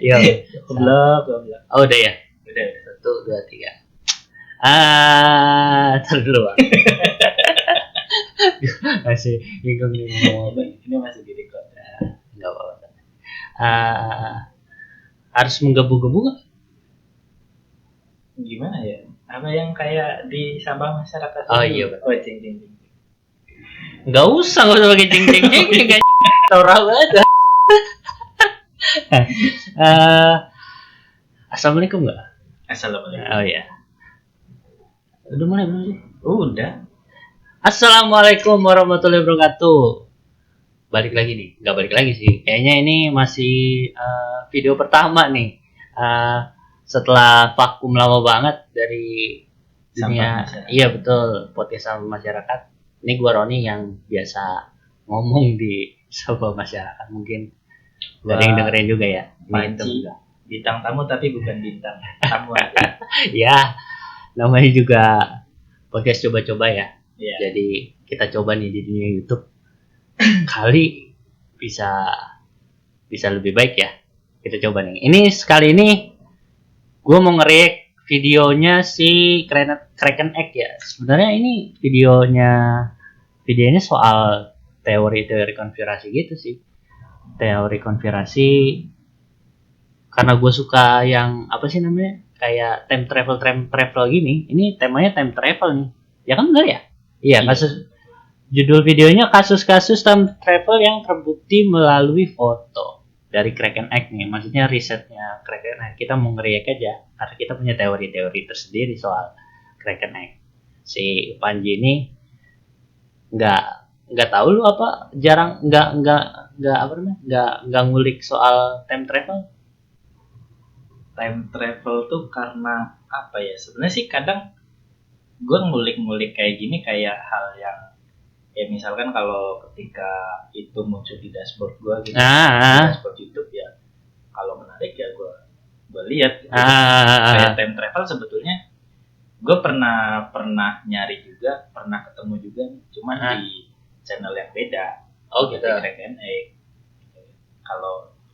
Iya. Goblok. Oh udah ya. Udah. 1, 2, 3. Terus dulu Bang. Masih bingung nih ngomong apa. Ini masih di record. Enggak apa-apa. Harus menggebu-gebu nggak? Gimana ya? Apa yang kayak di Sabah masyarakat? Oh iya betul. Oh cing. Nggak usah pakai jeng nggak Torah banget. Assalamualaikum nggak? Assalamualaikum. Oh iya. Udah mulai belum sih? Udah. Assalamualaikum warahmatullahi wabarakatuh. Balik lagi nih, nggak balik lagi sih. Kayaknya ini masih video pertama nih. Setelah vakum lama banget dari dunia. Iya betul, podcast sama masyarakat. Ini gua Roni yang biasa ngomong di Sabah masyarakat. Mungkin nggak ada yang dengerin juga ya. Panci, bintang tamu tapi bukan bintang tamu aja. Ya, namanya juga podcast coba-coba ya. Yeah. Jadi kita coba nih di dunia YouTube. Kali bisa lebih baik ya. Kita coba nih. Ini sekali ini gue mau nge-react videonya si Kraken Egg ya. Sebenarnya ini videonya soal teori konspirasi gitu sih. Teori konspirasi karena gue suka yang apa sih namanya? Kayak time travel gini. Ini temanya time travel nih. Ya kan benar ya? Iya, kasus judul videonya kasus-kasus time travel yang terbukti melalui foto dari Kraken Egg nih. Maksudnya risetnya Kraken Egg. Kita mau ngeriak aja karena kita punya teori-teori tersendiri soal Kraken Egg. Si Panji ini nggak tahu lu apa jarang nggak ngulik soal time travel. Time travel tuh karena apa ya? Sebenarnya sih kadang gue ngulik-ngulik kayak gini kayak hal yang ya misalkan kalau ketika itu muncul di dashboard gue gitu, di dashboard YouTube ya, kalau menarik ya gue lihat. Gitu. Kayak time travel sebetulnya gue pernah nyari juga, pernah ketemu juga, cuman di channel yang beda. Oh gitu. Kraken Egg.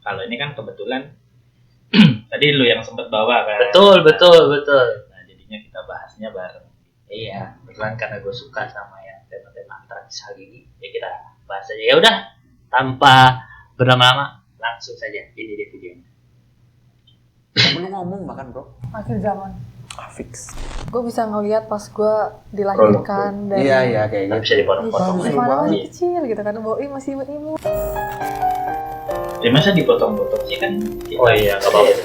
Kalau ini kan kebetulan tadi lu yang sempat bawa kan. Betul. Nah jadinya kita bahasnya bareng. Iya, kebetulan karena gue suka sama yang tema-tema antaragis hal ini, ya kita bahas aja. Ya udah, tanpa berlama-lama, langsung saja ini dia videonya. Belum ngomong bahkan bro. Akhir zaman. Fix. Gue bisa ngeliat pas gue dilahirkan dari. Iya kayak gitu. Bisa dipotong-potong. Mana masih kecil gitu kan, bawa masih imut. Ya masa dipotong-potong sih kan? Oh iya, nggak apa-apa.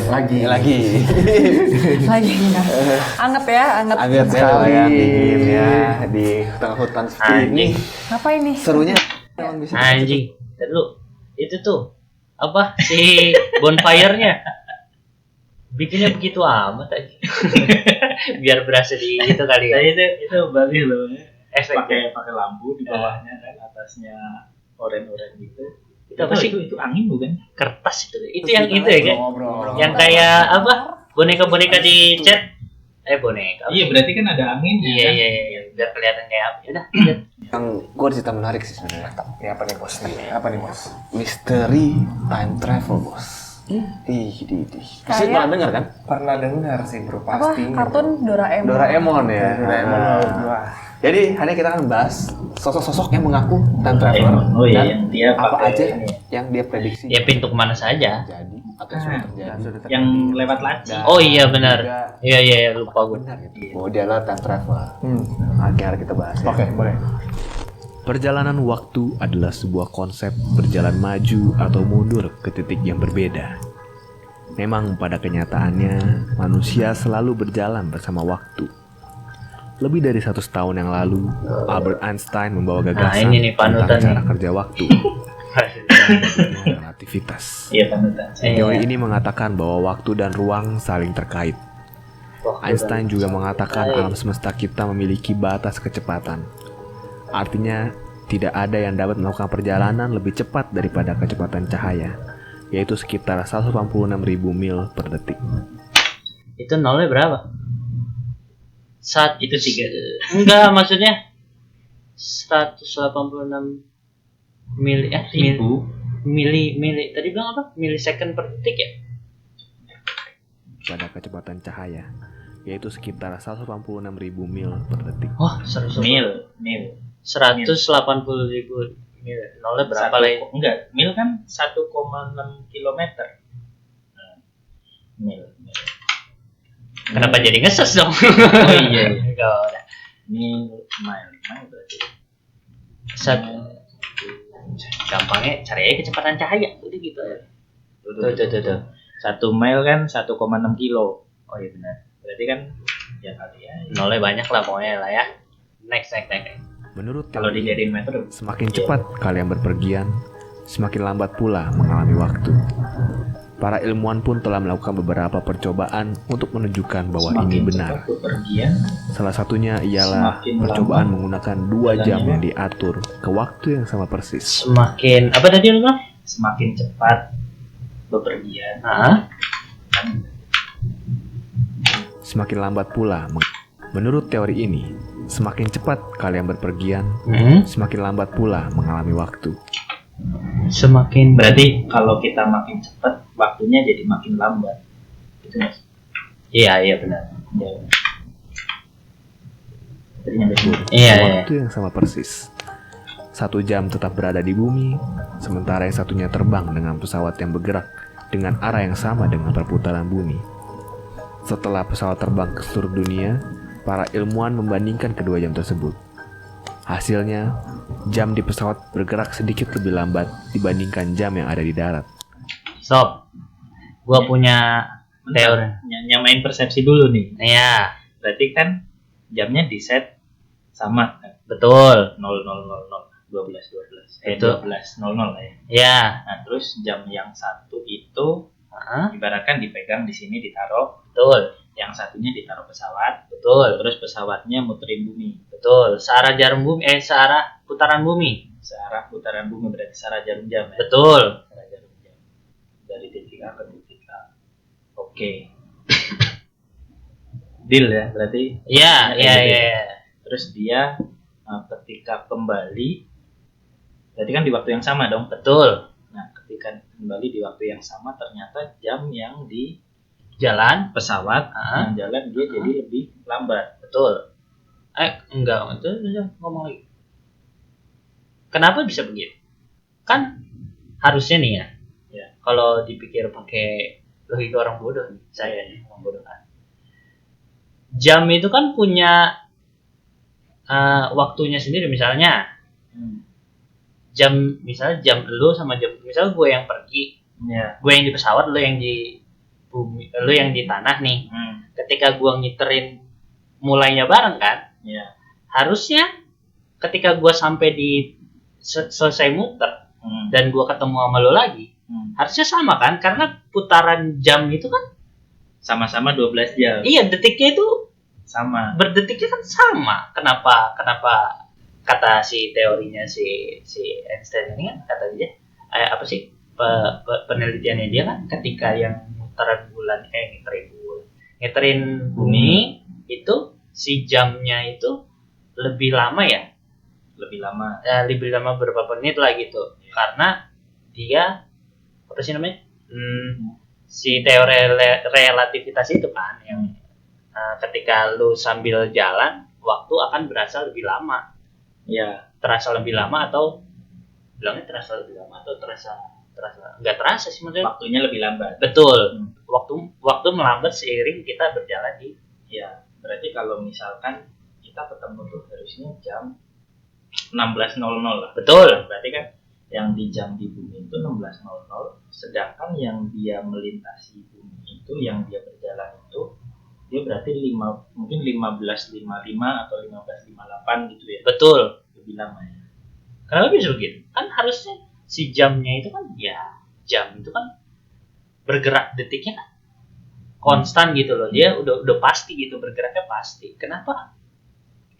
Lagi. Lagi kan. Anget ya. Anget sekali ya, dingin ya di tengah hutan seperti ini. Apa ini? Serunya. Anjing. Dulu itu tuh apa si bonfire-nya? Bikinnya begitu amat aja. Biar berasa di itu kali ya. Nah, itu bagus loh. Efeknya Pakai lampu di bawahnya kan, atasnya oranye gitu. Itu apa sih? Itu angin bukan? Kertas itu. Itu yang itu ya kan? Ngobrol. Yang kayak apa? Boneka-boneka di cat. Boneka. Iya, berarti kan ada angin. Iya. Biar kelihatan kayak apa. Udah. Yang gue ada cerita menarik sih sebenarnya. Ini apa nih bos? Apa nih bos? Misteri time travel bos. Ih. Pasti pernah dengar kan? Pernah dengar sih bro, Apa? pasti. Kartun Doraemon. Doraemon ya. Wah. Jadi hari ini kita akan bahas sosok-sosok yang mengaku time traveler. Oh iya, dan yang dia apa pakai aja ini. yang dia prediksi Ya pintu kemana saja. terjadi atau sudah terjadi. Yang lewat laci. Oh iya benar. Juga Iya lupa gue. benar gitu. Bahwa dia adalah time traveler. Akhirnya kita bahas. Ya. Oke, boleh. Perjalanan waktu adalah sebuah konsep berjalan maju atau mundur ke titik yang berbeda. Memang pada kenyataannya, manusia selalu berjalan bersama waktu. Lebih dari 100 tahun yang lalu, Albert Einstein membawa gagasan ini nih, tentang panutan cara nih. kerja waktu. Relativitas. Iya, panutan. Teori ini mengatakan bahwa waktu dan ruang saling terkait. Einstein juga mengatakan alam semesta kita memiliki batas kecepatan. Artinya, tidak ada yang dapat melakukan perjalanan lebih cepat daripada kecepatan cahaya, yaitu sekitar 186.000 mil per detik. Itu nolnya berapa? Itu 3. Enggak, maksudnya 186 mil Ribu. mili tadi bilang apa? Milisecond per detik ya? pada kecepatan cahaya, yaitu sekitar 186.000 mil per detik. Oh, 180 mil. 180.000 mil. Nolnya berapa lah? Enggak, mil kan 1,6 kilometer. Nah, mil. Kenapa jadi ngeses dong? Oh iya. Enggak udah. Mil berarti. Gampangnya cari aja kecepatan cahaya, udah gitu ya. Tuh. 1 mil kan 1,6 kilo. Oh iya benar. Berarti kan ya kali ya. Nolnya banyak lah pokoknya lah ya. Next. Menurut Kalau teori, dijadiin meter semakin cepat kalian berpergian, semakin lambat pula mengalami waktu. Para ilmuwan pun telah melakukan beberapa percobaan untuk menunjukkan bahwa ini benar. Bepergian, Salah satunya ialah Semakin percobaan lama menggunakan 2 jam jalannya. yang diatur ke waktu yang sama persis. Semakin apa tadi lu bilang? semakin cepat bepergian. Semakin lambat pula. Menurut teori ini, semakin cepat kalian berpergian, semakin lambat pula mengalami waktu. Semakin Berarti kalau kita makin cepat, waktunya jadi makin lambat. Gitu Mas. Iya benar. Ya. Jadi nyampe dulu. Iya. Waktu yang sama persis. 1 jam tetap berada di bumi, sementara yang satunya terbang dengan pesawat yang bergerak dengan arah yang sama dengan perputaran bumi. Setelah pesawat terbang ke seluruh dunia, para ilmuwan membandingkan kedua jam tersebut. Hasilnya, jam di pesawat bergerak sedikit lebih lambat dibandingkan jam yang ada di darat. Stop. Gua punya teori. Nyamain persepsi dulu nih. Iya, Berarti kan jamnya di set sama kan? betul. 0000 12 Itu. 12:00 lah ya. Iya. Nah, terus jam yang satu itu ibaratkan dipegang di sini ditaruh, Betul. yang satunya ditaruh pesawat, Betul. terus pesawatnya muterin bumi. Betul. Searah jarum bumi, searah putaran bumi. Searah putaran bumi berarti searah jarum jam ya. Betul. Searah jarum jam. Dari titik A ke titik A. Oke. Deal ya, berarti. Iya. Terus dia ketika kembali, berarti kan di waktu yang sama dong. Betul. Nah, ketika kembali di waktu yang sama, ternyata jam yang di Jalan. pesawat yang jalan dia jadi lebih lambat. Betul. Enggak. Itu ngomong lagi. Kenapa bisa begitu? Kan harusnya nih ya. Ya. Kalau dipikir pakai logika orang bodoh nih, saya nih orang bodoh kan. Jam itu kan punya waktunya sendiri, misalnya misalnya jam lu sama jam, misalnya gue yang pergi, Ya. gue yang di pesawat, lu yang di bumi, lu yang di tanah nih. Ketika gue ngiterin mulainya bareng kan, Ya. harusnya ketika gue sampai di selesai muter dan gue ketemu sama lu lagi, harusnya sama kan, karena putaran jam itu kan Sama-sama 12 jam. iya, detiknya itu Sama. berdetiknya kan sama. Kenapa kata si teorinya si Einstein ini kan, kata dia apa sih penelitiannya dia kan, ketika yang mutaran bulan ngiterin bumi itu si jamnya itu lebih lama ya, Lebih lama. lebih lama berapa menit lah gitu, karena dia apa sih namanya, si teori relativitas itu kan yang ketika lu sambil jalan waktu akan berasa lebih lama. Ya. Terasa lebih lama atau bilangnya terasa lebih lama atau terasa nggak terasa sih maksudnya. Waktunya lebih lambat. Betul. Waktu melambat seiring kita berjalan di. Ya. Berarti kalau misalkan kita ketemu tuh harusnya jam 16:00 lah. Betul. Berarti kan yang di jam di bumi itu 16:00, sedangkan yang dia melintasi bumi itu, yang dia berjalan itu, dia berarti mungkin 15:55 atau 15:58 gitu ya. Betul. Lebih lama ya. Kenapa bisa begitu? Kan harusnya si jamnya itu kan, ya jam itu kan bergerak detiknya kan konstan gitu loh. Dia udah pasti gitu, bergeraknya pasti. Kenapa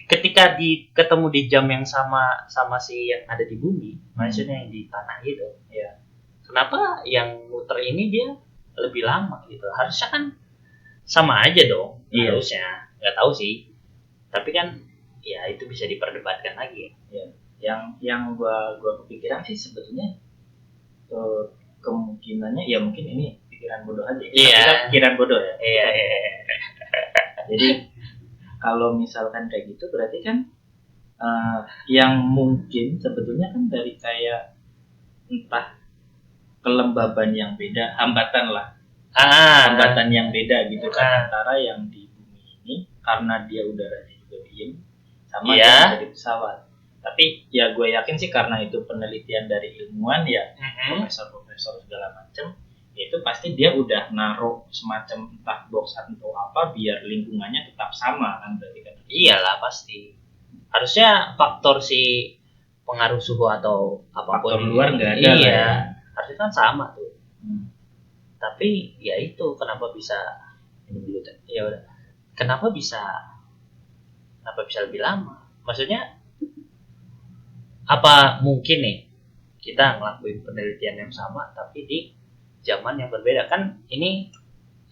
ketika ketemu di jam yang sama si yang ada di bumi, maksudnya yang di tanah gitu ya, kenapa yang muter ini dia lebih lama gitu? Harusnya kan sama aja dong. Iya. Harusnya, nggak tahu sih, tapi kan ya itu bisa diperdebatkan lagi. Ya. Yang gua kepikiran sih sebetulnya kemungkinannya ya mungkin ini pikiran bodoh aja. Iya. Kita pikiran bodoh ya. Iya. Jadi kalau misalkan kayak gitu berarti kan yang mungkin sebetulnya kan dari kayak entah kelembaban yang beda, hambatan Ah. yang beda gitu kan antara yang di bumi ini karena dia udaranya juga dingin sama Iya. yang dari pesawat. Tapi ya gue yakin sih karena itu penelitian dari ilmuwan ya, profesor-profesor segala macam, itu pasti dia udah naruh semacam entah box atau apa biar lingkungannya tetap sama kan berarti kan. Iyalah pasti. Harusnya faktor si pengaruh suhu atau apapun Faktor luar nggak ada. Iya. lah Harusnya kan sama tuh. ya. Tapi ya itu kenapa bisa ini dulu tadi. Ya udah. Kenapa bisa lebih lama? Maksudnya apa mungkin nih kita ngelakuin penelitian yang sama tapi di zaman yang berbeda kan ini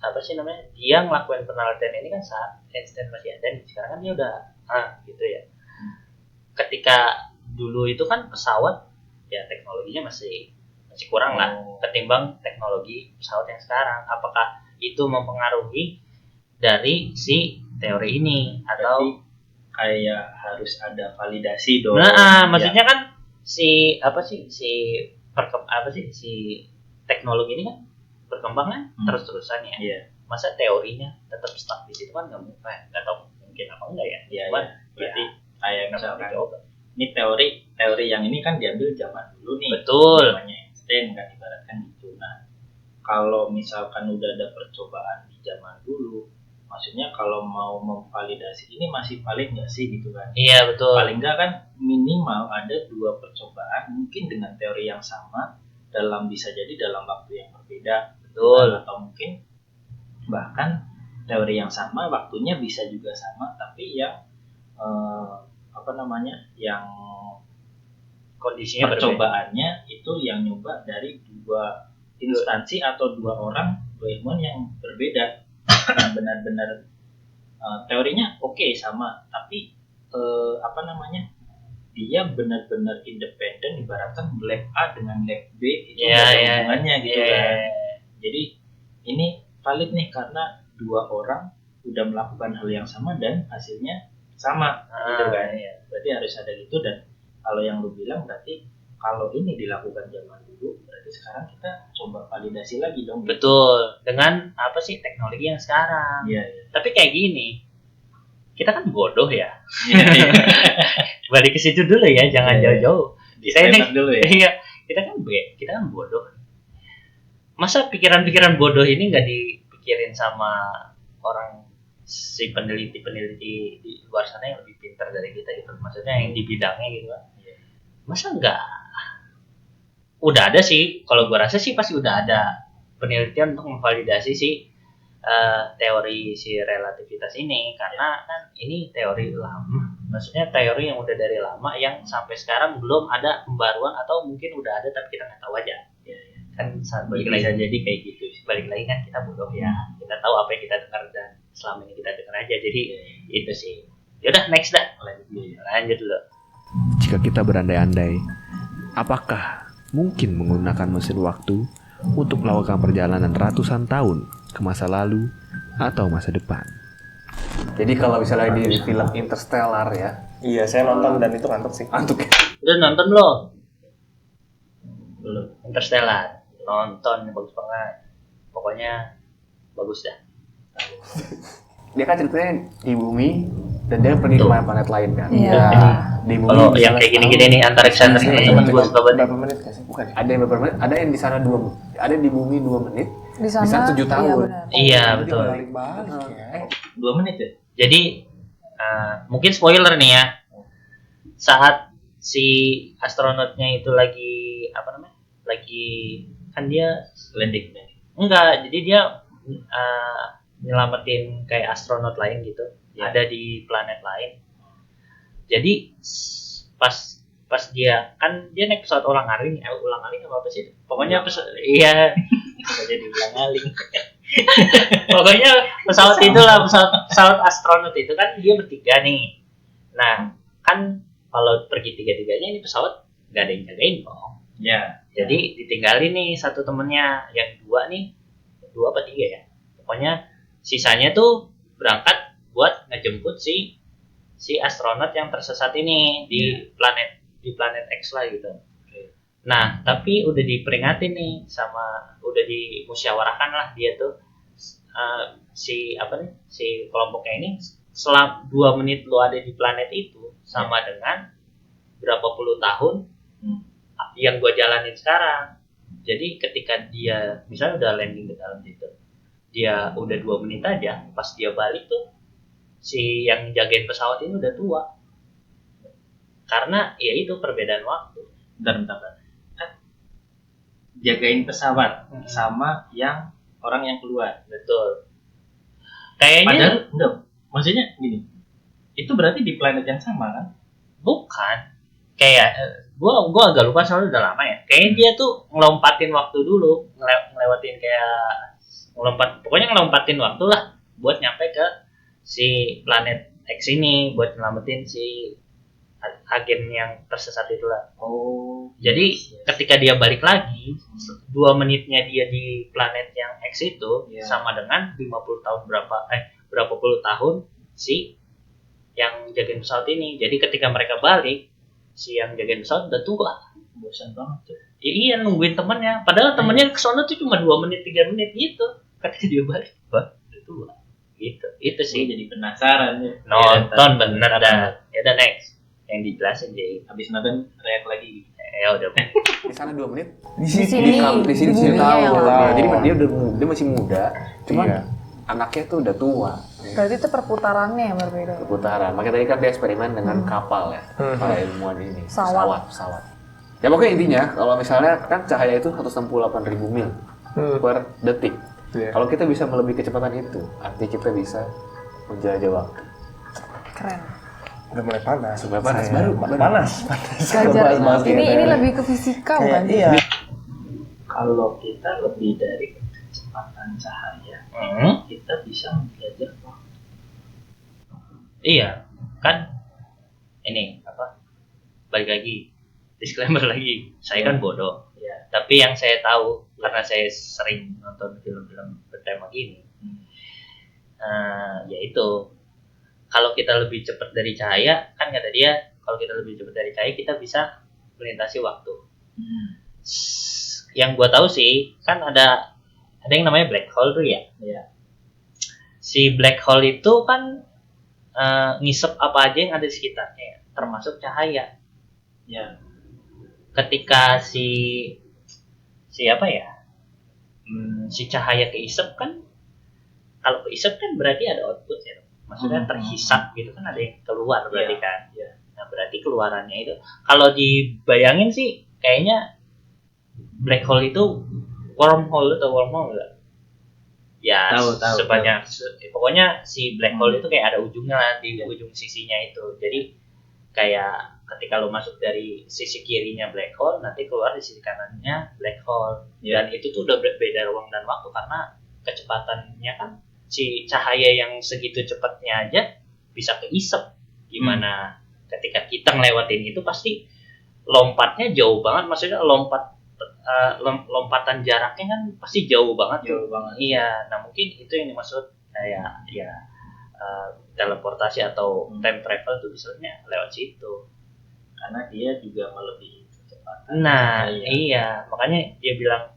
apa sih namanya dia ngelakuin penelitian ini kan saat Einstein masih ada nih sekarang kan dia udah gitu ya ketika dulu itu kan pesawat ya teknologinya masih kurang lah ketimbang teknologi pesawat yang sekarang apakah itu mempengaruhi dari si teori ini atau Berarti kayak harus ada validasi dong. maksudnya kan si teknologi ini kan berkembang kan terus-terusan ya. Iya. Masa teorinya tetap stuck di situ kan nggak tahu mungkin apa enggak ya. Iya, Cuman berarti kayak nggak misalkan dicoba. ini teori yang ini kan diambil zaman dulu nih. Betul. Namanya Einstein kan ibaratkan gitu. Nah, kalau misalkan udah ada percobaan di zaman dulu, maksudnya kalau mau memvalidasi ini masih valid nggak sih gitu kan? Iya betul. Paling nggak kan minimal ada 2 percobaan mungkin dengan teori yang sama bisa jadi dalam waktu yang berbeda. Betul. Atau mungkin bahkan teori yang sama waktunya bisa juga sama tapi yang yang Kondisinya berbeda. percobaannya itu yang nyoba dari 2 instansi atau 2 orang, 2 ilmuwan yang berbeda. Yang benar-benar teorinya oke sama tapi dia benar-benar independen ibaratkan lab A dengan lab B itu nggak ada hubungannya gitu kan. Jadi ini valid nih karena 2 orang udah melakukan hal yang sama dan hasilnya sama gitu kan. Berarti harus ada gitu dan kalau yang lu bilang berarti kalau ini dilakukan zaman dulu berarti sekarang kita coba validasi lagi dong. Betul. Dengan apa sih teknologi yang sekarang. Iya. Tapi kayak gini. Kita kan bodoh ya. Iya. Balik ke situ dulu ya, jangan jauh-jauh. Kita ini dulu ya. Iya, kita kan bodoh. Masa pikiran-pikiran bodoh ini nggak dipikirin sama orang si peneliti-peneliti di luar sana yang lebih pintar dari kita gitu. Maksudnya yang di bidangnya gitu kan. Masa nggak? Udah ada sih, kalau gua rasa sih pasti udah ada penelitian untuk memvalidasi si teori si relativitas ini karena kan ini teori lama. Maksudnya teori yang udah dari lama yang sampai sekarang belum ada pembaruan atau mungkin udah ada tapi kita nggak tahu aja. Kan balik lagi Bisa jadi kayak gitu. balik lagi kan kita bodoh ya. Kita tahu apa yang kita dengar dan selama ini kita dengar aja. Jadi itu sih. Yaudah next dah. Lanjut dulu. Jika kita berandai-andai, apakah mungkin menggunakan mesin waktu untuk melakukan perjalanan ratusan tahun ke masa lalu atau masa depan? Jadi kalau misalnya di film Interstellar ya, Iya, saya nonton dan itu ngantuk sih. antuk. Udah nonton belum? Belum. Interstellar. Nonton bagus banget. Pokoknya bagus dah. Dia kan ceritanya di bumi dan dia pergi ke planet lain kan. Iya. Nah, di bumi Kalau yang misalnya kayak gini-gini nih antariksa Iya, teman-teman gue suka banget. Berapa menit nggak sih? Bukan ya? ada yang beberapa menit, ada yang di sana ada di bumi 2 menit, Di sana 7 tahun. Iya Jadi betul. balik-balik ya. 2 menit ya? Jadi mungkin spoiler nih ya. Saat si astronotnya itu lagi apa namanya? Lagi kan dia Landing. enggak, jadi dia nyelamatin kayak astronot lain gitu. Ya. Ada di planet lain. Jadi pas dia kan dia naik pesawat ulang-aling apa sih? Pokoknya iya kok jadi ulang-aling. Pokoknya pesawat itulah pesawat astronot itu kan dia bertiga nih. Nah, kan kalau pergi tiga-tiganya ini pesawat nggak ada yang jagain dong. Ya. Jadi ditinggalin nih satu temennya, yang dua apa tiga ya, pokoknya sisanya tuh berangkat buat ngejemput si astronot yang tersesat ini di planet X lah gitu. Nah tapi udah diperingatin nih udah dimusyawarahkan lah dia tuh, si kelompoknya ini, selama 2 menit lu ada di planet itu sama dengan berapa puluh tahun yang gua jalanin sekarang. Jadi ketika dia misalnya udah landing ke dalam situ, dia udah 2 menit aja, pas dia balik tuh si yang jagain pesawat ini udah tua. Karena ya itu perbedaan waktu. Bentar. Kan jagain pesawat sama yang orang yang keluar. Betul. Kayaknya Padahal enggak. Maksudnya gini. Itu berarti di planet yang sama kan? bukan. Kayak gua agak lupa soalnya udah lama ya. Kayaknya dia tuh ngelompatin waktu dulu, ngelewatin pokoknya ngelompatin waktu lah buat nyampe ke si planet X ini buat nyelamatin si agen yang tersesat itu lah. Oh. Jadi ketika dia balik lagi, 2 menitnya dia di planet yang X itu sama dengan 50 tahun berapa puluh tahun si yang jagain pesawat ini. Jadi ketika mereka balik, si yang jagain pesawat udah tua. Bosan banget tuh. Ya, iya nungguin temannya. Padahal temannya kesana tuh cuma 2 menit 3 menit gitu. Ketika dia balik, udah tua. Gitu. Itu sih. Jadi penasaran ya. Nonton bener dah. Ya udah next. Yang dijelasin jadi. Habis nonton teriak lagi. Ya udah. Di sana 2 menit. Di sini. Di sini Dunia 7 tahun. yang Nah, lama. jadi dia masih muda, cuman Iya. anaknya tuh udah tua. Berarti itu perputarannya yang berbeda. Putaran. Makanya tadi kan dia eksperimen dengan kapal ya, para ilmuwan ini. Pesawat. Pesawat. Ya pokoknya intinya, kalau misalnya kan cahaya itu 168.000 mil per detik. Iya. Kalau kita bisa melebihi kecepatan itu, artinya kita bisa menjelajah waktu. Keren. Udah mulai panas. Mulai panas, Saya- baru. Panas. Belajar Bahas ini lebih ke fisika bukan? Iya. Kalau kita lebih dari kecepatan cahaya, kita bisa menjelajah waktu. Iya, kan ini apa? Balik lagi, disclaimer lagi. Saya kan bodoh. Iya. Tapi yang saya tahu karena saya sering nonton film-film bertema gini, yaitu kalau kita lebih cepat dari cahaya, kan kata dia, kalau kita lebih cepat dari cahaya kita bisa melintasi waktu. Yang gua tahu sih, kan ada yang namanya black hole tuh ya. Iya. Si black hole itu kan ngisep apa aja yang ada di sekitarnya, termasuk cahaya. Ya. Ketika si cahaya keisep kan, kalau keisep kan berarti ada output ya, maksudnya terhisap gitu kan, ada yang keluar berarti kan. Nah berarti keluarannya itu, kalau dibayangin sih kayaknya black hole itu wormhole nggak? Ya Tahu. sebanyak pokoknya si black hole itu kayak ada ujungnya lah di ujung sisinya itu. Jadi kayak ketika lo masuk dari sisi kirinya black hole, nanti keluar di sisi kanannya black hole. Dan itu tuh udah beda ruang dan waktu karena kecepatannya kan, si cahaya yang segitu cepatnya aja bisa keisep. Gimana ketika kita ngelewatin itu pasti lompatnya jauh banget, maksudnya lompatan jaraknya kan pasti jauh banget. Iya, nah mungkin itu yang dimaksud kayak teleportasi atau time travel tuh misalnya lewat situ. Karena dia juga melebihi kecepatan. Nah, iya, makanya dia bilang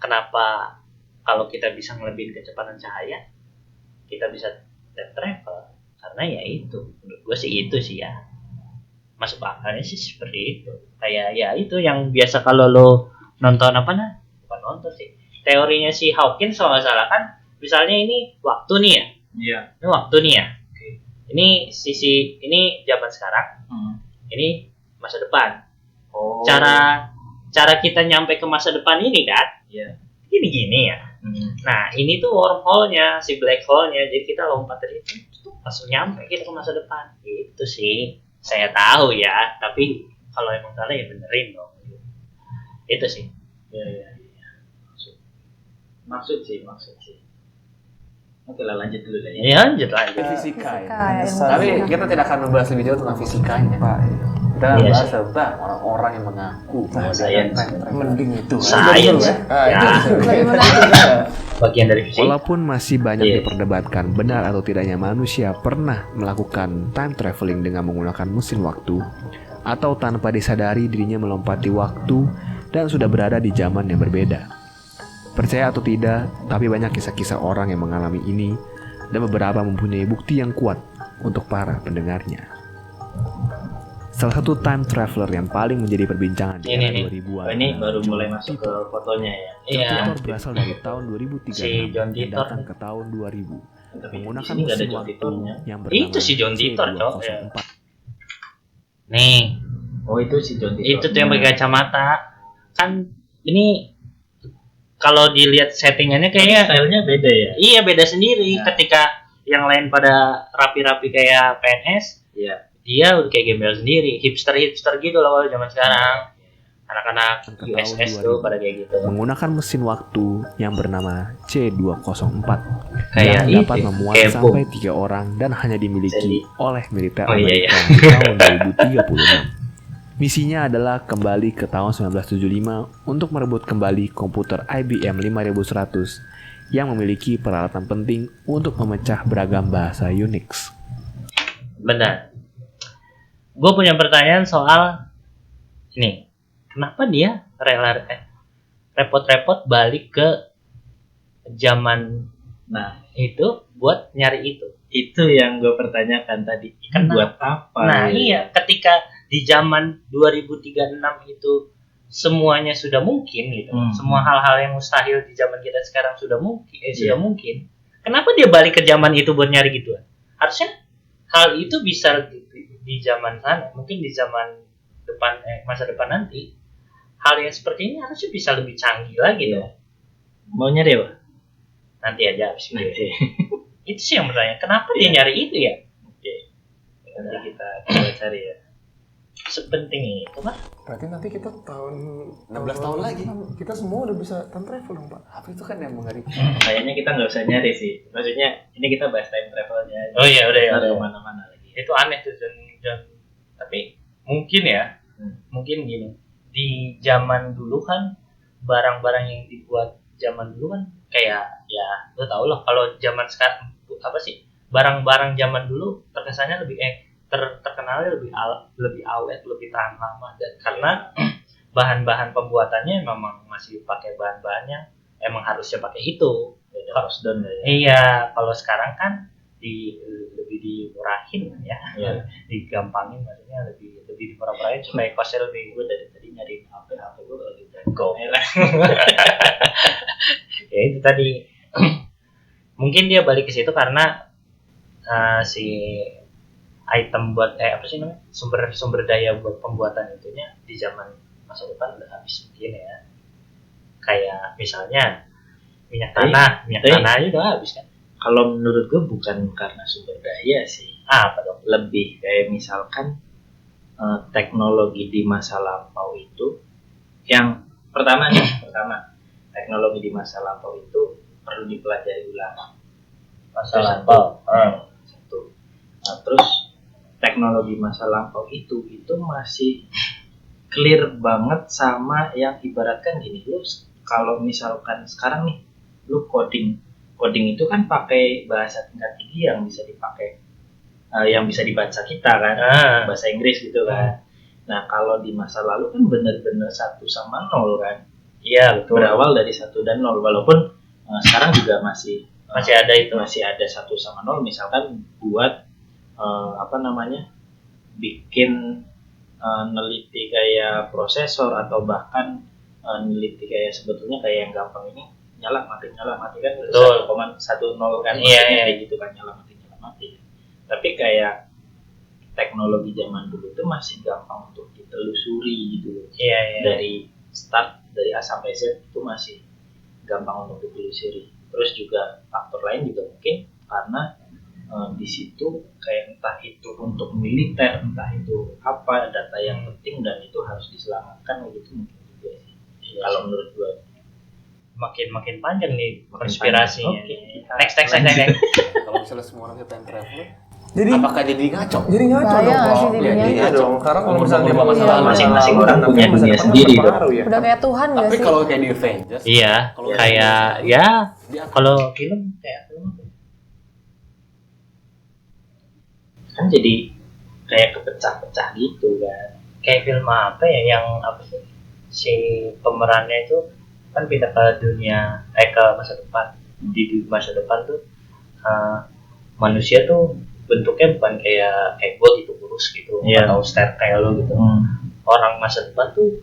kenapa kalau kita bisa ngelebihin kecepatan cahaya, kita bisa time travel. Karena ya itu, menurut gue sih itu sih ya. Masuk akalnya sih seperti itu. Kayak ya itu yang biasa kalau lo nonton bukan nonton sih, teorinya si Hawkins kalau nggak salah kan, misalnya ini waktu nih ya. Iya. Ini waktu nih ya. Ini sisi ini zaman sekarang. Ini masa depan. Cara kita nyampe ke masa depan ini kan? Iya. Gini ya. Nah, ini tuh wormhole-nya, si black hole-nya. Jadi kita lompat dari itu langsung nyampe kita ke masa depan. Itu sih saya tahu ya, tapi kalau emang salah ya benerin dong. Itu sih. Iya. Maksud sih. Oke lah, lanjut dulu deh. Ya lanjut. Fisika ya. Fisika, ilmu Tapi fisika. kita tidak akan membahas lebih jauh tentang fisikanya. Pak, Kita Iya bahas sih. tentang orang-orang yang mengaku bahwa dia Science. time travel. Mending itu. Science. Itu betul. Bagaimana? Bagian dari fisik. Walaupun masih banyak Iya. diperdebatkan benar atau tidaknya manusia pernah melakukan time traveling dengan menggunakan mesin waktu, atau tanpa disadari dirinya melompati waktu dan sudah berada di zaman yang berbeda. Percaya atau tidak, tapi banyak kisah-kisah orang yang mengalami ini dan beberapa mempunyai bukti yang kuat untuk para pendengarnya. Salah satu time traveler yang paling menjadi perbincangan di Ini era nih. 2000-an. Oh, ini baru mulai masuk ke fotonya ya. Iya. Titor berasal dari tahun 2003 Si John dan Titor. datang ke tahun 2000 Tapi di menggunakan sini nggak ada mesin John waktu Titornya. yang bernama Itu si John Titor, Cok. C204. Nih, Oh itu si John Titor. itu tuh yang pakai kacamata. Kan ini kalau dilihat settingannya kayaknya Stylenya beda ya. iya beda sendiri. Nah. Ketika yang lain pada rapi-rapi kayak PNS, Iya. dia udah kayak gembel sendiri, hipster gitu loh kalau zaman sekarang. Anak-anak Ke USS tahun tuh 2000. pada kayak gitu. Menggunakan mesin waktu yang bernama C204 Kayak yang itu, dapat memuat kayak bom. sampai 3 orang dan hanya dimiliki oleh militer Oh, iya, Amerika di tahun 2036. Misinya adalah kembali ke tahun 1975 untuk merebut kembali komputer IBM 5100 yang memiliki peralatan penting untuk memecah beragam bahasa Unix. Benar. Gue punya pertanyaan soal ini. Kenapa dia repot-repot balik ke zaman Nah itu buat nyari itu? itu yang gue pertanyakan tadi. Kan Kenapa? buat apa? Nah ya? iya, ketika di zaman 2036 itu semuanya sudah mungkin gitu. Semua hal-hal yang mustahil di zaman kita sekarang sudah mungkin, sudah mungkin. Kenapa dia balik ke zaman itu buat nyari gituan? Harusnya hal itu bisa di zaman sana, mungkin di zaman depan masa depan nanti. Hal yang seperti ini harusnya bisa lebih canggih lagi dong. Mau nyari apa? Nanti aja habis ini. Nanti. Itu sih yang bertanya. Kenapa dia nyari itu ya? Oke. Nanti kita coba cari ya. Sepenting itu kan? Berarti nanti kita tahun 16 tahun lagi. Kita semua udah bisa time travel dong, Pak. Apa itu kan yang mengerikan? Kayaknya kita nggak usah nyari sih. Maksudnya ini kita bahas time travelnya. Oh iya udah ya. Ntar Udah. kemana-mana lagi. Itu aneh tuh John. Tapi mungkin ya, mungkin gini. Di zaman dulu kan barang-barang yang dibuat zaman dulu kan kayak ya lo tau lah kalau zaman sekarang apa sih barang-barang zaman dulu terkesannya lebih terkenalnya lebih awet, lebih tahan lama dan karena bahan-bahan pembuatannya memang masih pakai bahan-bahan yang emang harusnya pakai itu. House down ya. Iya, kalau sekarang kan lebih dimurahin ya, Iya. digampangin maksudnya lebih dimurah-murahin supaya kosnya lebih. Gue dari tadi nyari HP gue lagi bengkok. Ya itu tadi mungkin dia balik ke situ karena si item buat apa sih namanya sumber daya buat pembuatan itunya di zaman masa depan udah habis mungkin ya, kayak misalnya minyak tanah aja udah habis kan. Kalau menurut gue bukan karena sumber daya sih. Apa dong? Lebih kayak misalkan teknologi di masa lampau itu yang pertama teknologi di masa lampau itu perlu dipelajari ulang. Masa lampau. Satu. Nah, terus teknologi masa lampau itu masih clear banget sama yang ibaratkan gini, lu kalau misalkan sekarang nih lu coding itu kan pakai bahasa tingkat tinggi yang bisa dipakai yang bisa dibaca kita kan, bahasa Inggris gitu kan. Nah kalau di masa lalu kan benar-benar 1 sama 0 kan. Iya betul. Berawal dari 1 dan 0 walaupun sekarang juga masih ada itu. Masih ada 1 sama 0 misalkan buat bikin neliti kayak prosesor atau bahkan neliti kayak sebetulnya kayak yang gampang ini nyala mati kan 1,10 kan, Iya. kayak gitu kan, nyala mati. Tapi kayak teknologi zaman dulu itu masih gampang untuk ditelusuri gitu loh. Iya. Dari start dari A sampai Z itu masih gampang untuk ditelusuri. Terus juga faktor lain juga mungkin karena di situ kayak entah itu untuk militer, entah itu apa data yang penting dan itu harus diselamatkan gitu mungkin juga sih. Iya, kalau menurut gue Makin panjang nih konspirasinya. Oke, kita Next. Kalau misalnya semua orang time travel, Jadi apakah jadi ngaco? jadi ngaco Bahaya dong, nggak Pak. sih jadinya? Iya dong. Karena kalau misalnya dia Ngomong-ngomong masa masalah lalu, masing-masing masa orang lalu, punya masa dunia depan sendiri, berpengaruh ya. Udah kayak Tuhan gak Tapi sih? kalau kayak di Avengers, Iya, Kalau kayak ya dia kalau film kayak film Kan jadi kayak kepecah-pecah gitu kan. kayak film apa ya yang apa sih si pemerannya itu kan pindah ke dunia ke masa depan. Di masa depan tuh manusia tuh bentuknya bukan kayak gue gitu kurus gitu Iya. atau steril kayak lo gitu. Orang masa depan tuh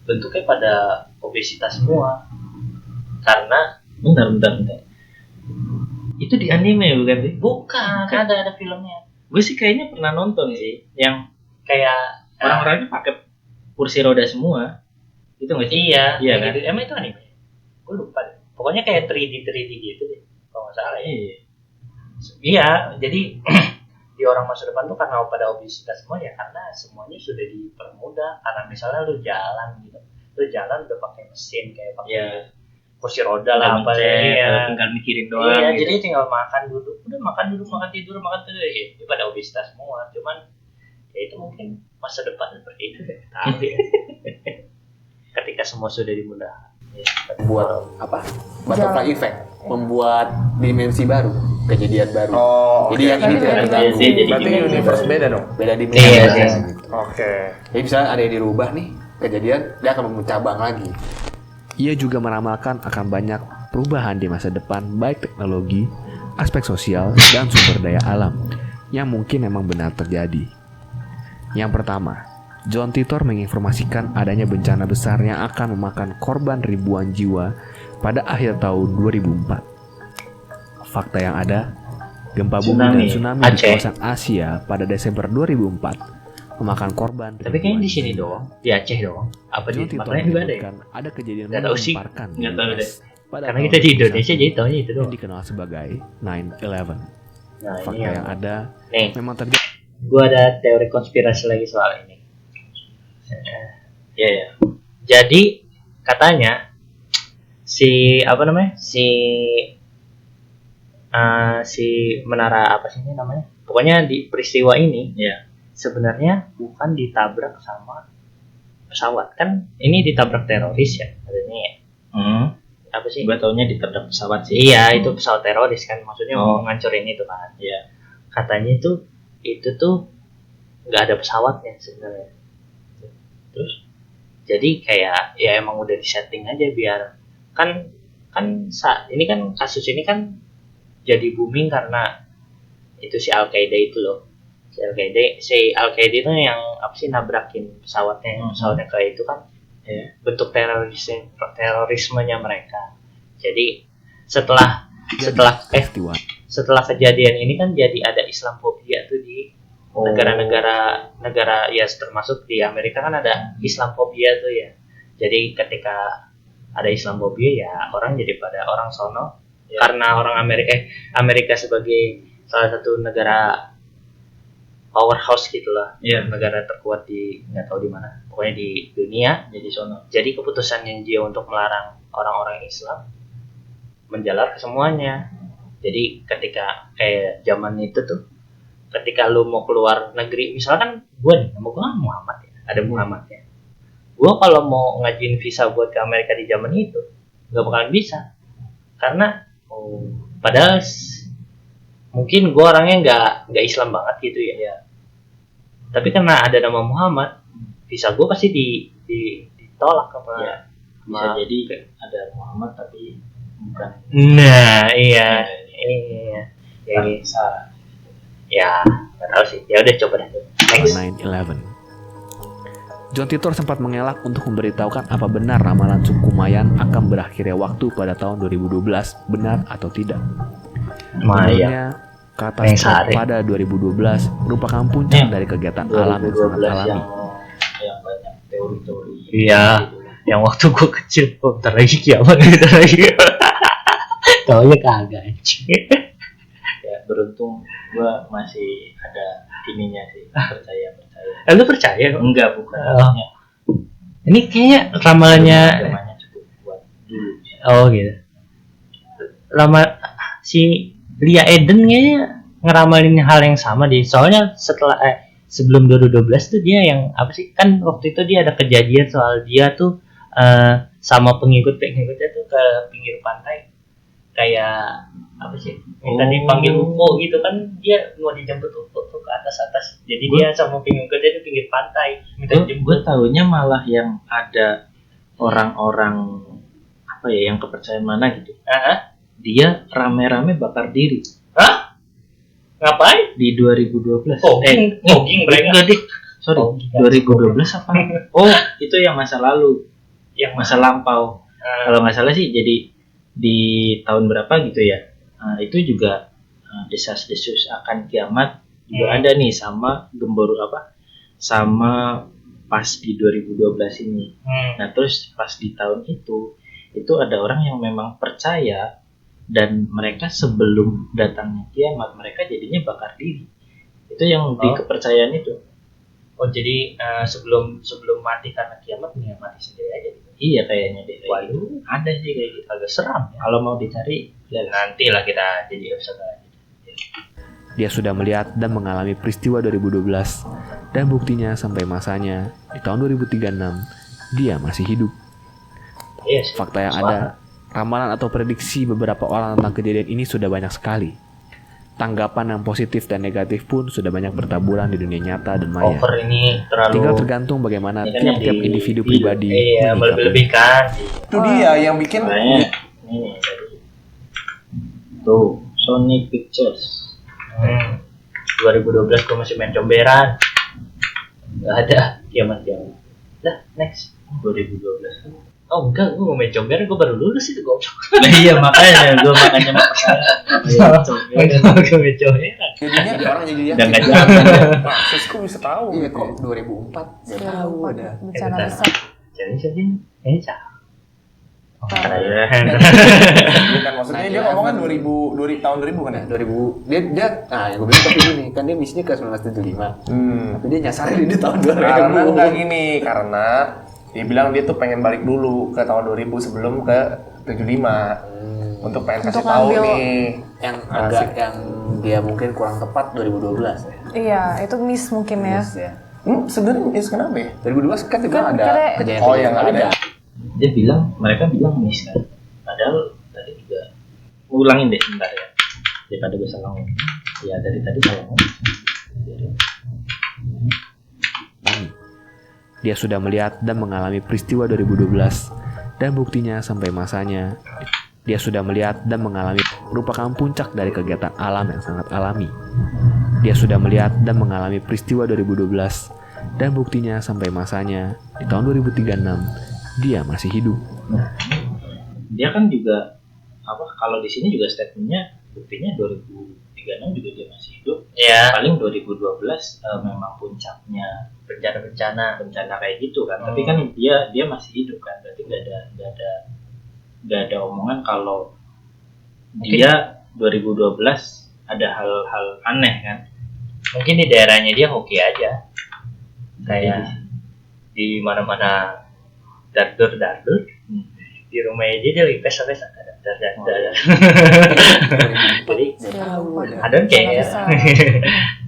bentuknya pada obesitas semua karena Bentar. Itu di anime bukan sih? bukan ada filmnya Gue sih kayaknya pernah nonton sih, yang kayak orang-orangnya pakai kursi roda semua. Itu nggak sih? iya Iya kayak kan? gitu. Emang itu anime gue lupa deh. Pokoknya kayak 3D gitu deh kalau nggak salah ya. Iya. Iya, jadi di orang masa depan tuh karena pada obesitas semua ya karena semuanya sudah dipermudah. Karena misalnya lu jalan gitu, lu jalan udah pakai mesin kayak pakai Iya. kursi roda lah apa ya. tinggal mikirin doang. Iya, gitu. jadi tinggal makan duduk, udah makan duduk makan tidur ya, ini pada obesitas semua. Cuman ya itu mungkin masa depan seperti itu ya. Tapi ya, ketika semua sudah dimudahkan. buat apa? Butterfly effect, membuat dimensi baru, kejadian baru. Oh, Jadi yang ini tidak Iya terganggu. sih, jadi berarti gini. universe beda dong. Beda dimensi. Iya, aja, iya. gitu. Oke. Jadi misalnya ada yang dirubah nih kejadian, dia akan mencabang lagi. Ia juga meramalkan akan banyak perubahan di masa depan baik teknologi, aspek sosial, dan sumber daya alam yang mungkin memang benar terjadi. Yang pertama, John Titor menginformasikan adanya bencana besar yang akan memakan korban ribuan jiwa pada akhir tahun 2004. Fakta yang ada, gempa bumi dan tsunami di Aceh. kawasan Asia pada Desember 2004 memakan korban Tapi kayaknya di sini jiwa. doang, di Aceh doang. Apa di John Titor makanya juga ada ya? menyebutkan ada kejadian Nggak tahu sih. menggemparkan di Nggak tahu US deh. pada Karena tahun kita di 2001 Indonesia jadi tahunya itu yang doang. dikenal sebagai 9/11. Nah, Fakta ini yang ada nih, memang terjadi. gue ada teori konspirasi lagi soal ini. Iya ya. Jadi katanya si apa namanya si menara apa sih ini namanya? Pokoknya di peristiwa ini Iya. sebenarnya bukan ditabrak sama pesawat kan? Ini ditabrak teroris ya katanya ya. Apa sih? Gue taunya ditabrak pesawat sih. Iya itu pesawat teroris kan maksudnya Oh. mau ngancurin itu kan. Iya. Katanya itu tuh nggak ada pesawatnya sebenarnya. Terus jadi kayak ya emang udah disetting aja biar kan saat ini kan kasus ini kan jadi booming karena itu si Al-Qaeda itu loh. Si Al-Qaeda itu yang apa sih nabrakin pesawatnya pesawatnya kayak itu kan ya, bentuk terorismenya mereka. Jadi setelah setelah kejadian ini kan jadi ada Islamophobia tuh di negara ya termasuk di Amerika kan ada Islamophobia tuh ya. Jadi ketika ada Islamophobia ya orang jadi pada orang sono ya. Karena orang Amerika sebagai salah satu negara powerhouse gitulah, Iya. negara terkuat di nggak tahu di mana, pokoknya di dunia. Jadi sono. Jadi keputusannya dia untuk melarang orang-orang Islam menjalar ke semuanya. Jadi ketika kayak zaman itu tuh, ketika lu mau keluar negeri, misalkan gue nih, nama gue kan Muhammad ya, ada Muhammad ya. Gue kalau mau ngajuin visa buat ke Amerika di zaman itu, nggak bakalan bisa, karena padahal mungkin gue orangnya nggak Islam banget gitu ya. Tapi karena ada nama Muhammad, visa gue pasti ditolak apa? Ya. Bisa jadi ada Muhammad tapi bukan. Nah iya. Ya, Bisa. ya nggak tahu sih. Ya udah coba deh. Next. 9/11. John Titor sempat mengelak untuk memberitahukan apa benar ramalan suku Mayan akan berakhirnya waktu pada tahun 2012, benar atau tidak. Menurutnya, katastrofe pada 2012 merupakan puncak dari kegiatan alam yang sangat 2012 alami. yang banyak teori-teori. Iya. Yang waktu gue kecil, bentar lagi kiamat, bentar lagi. Taunya kagak anjing. Ya beruntung gue masih ada ininya sih, percaya. Lu percaya? Enggak, bukan. Oh. Ini kayaknya ramalannya. Agamanya cukup kuat dulu. Oh gitu. Lama si Lia Eden kayaknya ngeramalin hal yang sama di. Soalnya sebelum 2012 tuh dia yang apa sih? Kan waktu itu dia ada kejadian soal dia tuh sama pengikutnya tuh ke pinggir pantai kayak apa sih? Minta dipanggil UFO gitu kan, dia mau dijemput UFO tuh ke atas. Jadi dia sama pengikutnya di pinggir pantai minta dijemput. Gue taunya malah yang ada orang-orang apa ya yang kepercayaan mana gitu. Dia rame-rame bakar diri. Hah? Ngapain? Di 2012. Fogging mereka. Enggak dik. Sorry, 2012 apa? Oh, itu yang masa lalu. Yang masa lampau. Kalau nggak salah sih jadi di tahun berapa gitu ya. Itu juga desas-desus akan kiamat juga ada nih sama gemboro apa? Sama pas di 2012 ini. Nah, terus pas di tahun itu ada orang yang memang percaya dan mereka sebelum datangnya kiamat mereka jadinya bakar diri. Itu yang di kepercayaan itu. Oh, jadi sebelum mati karena kiamat nih mati sendiri aja gitu. Iya kayaknya deh. Waduh, Ada sih kayak gitu. agak seram ya. Kalau mau dicari ya Nantilah kita jadi episode aja. Dia sudah melihat dan mengalami peristiwa 2012 dan buktinya sampai masanya di tahun 2036 dia masih hidup. Yes. Fakta yang ada, ramalan atau prediksi beberapa orang tentang kejadian ini sudah banyak sekali. Tanggapan yang positif dan negatif pun sudah banyak bertaburan di dunia nyata dan maya. Over ini terlalu Tinggal tergantung bagaimana Ini kan tiap-tiap yang di individu video. pribadi iya, menyikapi. melebih-lebihkan. Itu dia yang bikin Kayaknya ini tadi. Tuh, Sony Pictures. 2012 gue masih main comberan. Gak ada kiamat. Dah, next. 2012. Oh enggak, gue mau main comberan, gue baru lulus itu goblok. Nah iya makanya gue makanya mau Gue main comberan. Jadinya orang jadi udah yakin. nggak jalan. Nah, kok bisa tahu Iya gitu. kok 2004 udah tahu ada. Bencana besar. Jadi ini cah. Oh, Iya. Bukan maksudnya dia ngomong kan 2000 tahun 2000 kan ya? 2000 dia nah yang gue bilang tapi gini kan dia bisnisnya ke 1975 tapi dia nyasarin di tahun 2000 Karena enggak gini, karena dia bilang dia tuh pengen balik dulu ke tahun 2000 sebelum ke 75 untuk pengen kasih Untuk tahu ngambil- nih. yang agak yang dia mungkin kurang tepat 2012 ya. Iya, itu miss mungkin ya. Ya. Sebenarnya kenapa ya? 2012 kan juga Kan ada kere- kejadian Oh, yang ada. Dia bilang mereka bilang miss kan. Padahal tadi juga ulangin deh sebentar ya. Daripada gue salah ngomong. Ya dari tadi salah ngomong. Dia sudah melihat dan mengalami peristiwa 2012 dan buktinya sampai masanya. Dia sudah melihat dan mengalami merupakan puncak dari kegiatan alam yang sangat alami. Dia sudah melihat dan mengalami peristiwa 2012 dan buktinya sampai masanya di tahun 2036 dia masih hidup. Dia kan juga apa kalau di sini juga statementnya buktinya 2036 juga dia masih hidup. Ya, Paling 2012 memang puncaknya bencana kayak gitu kan. Tapi kan dia masih hidup kan. Berarti nggak ada omongan kalau dia 2012 ada hal-hal aneh kan. mungkin di daerahnya dia hoki aja. Kayak di mana-mana dardur. Di rumahnya dia lagi pesta-pesta dar. Jadi I don't care.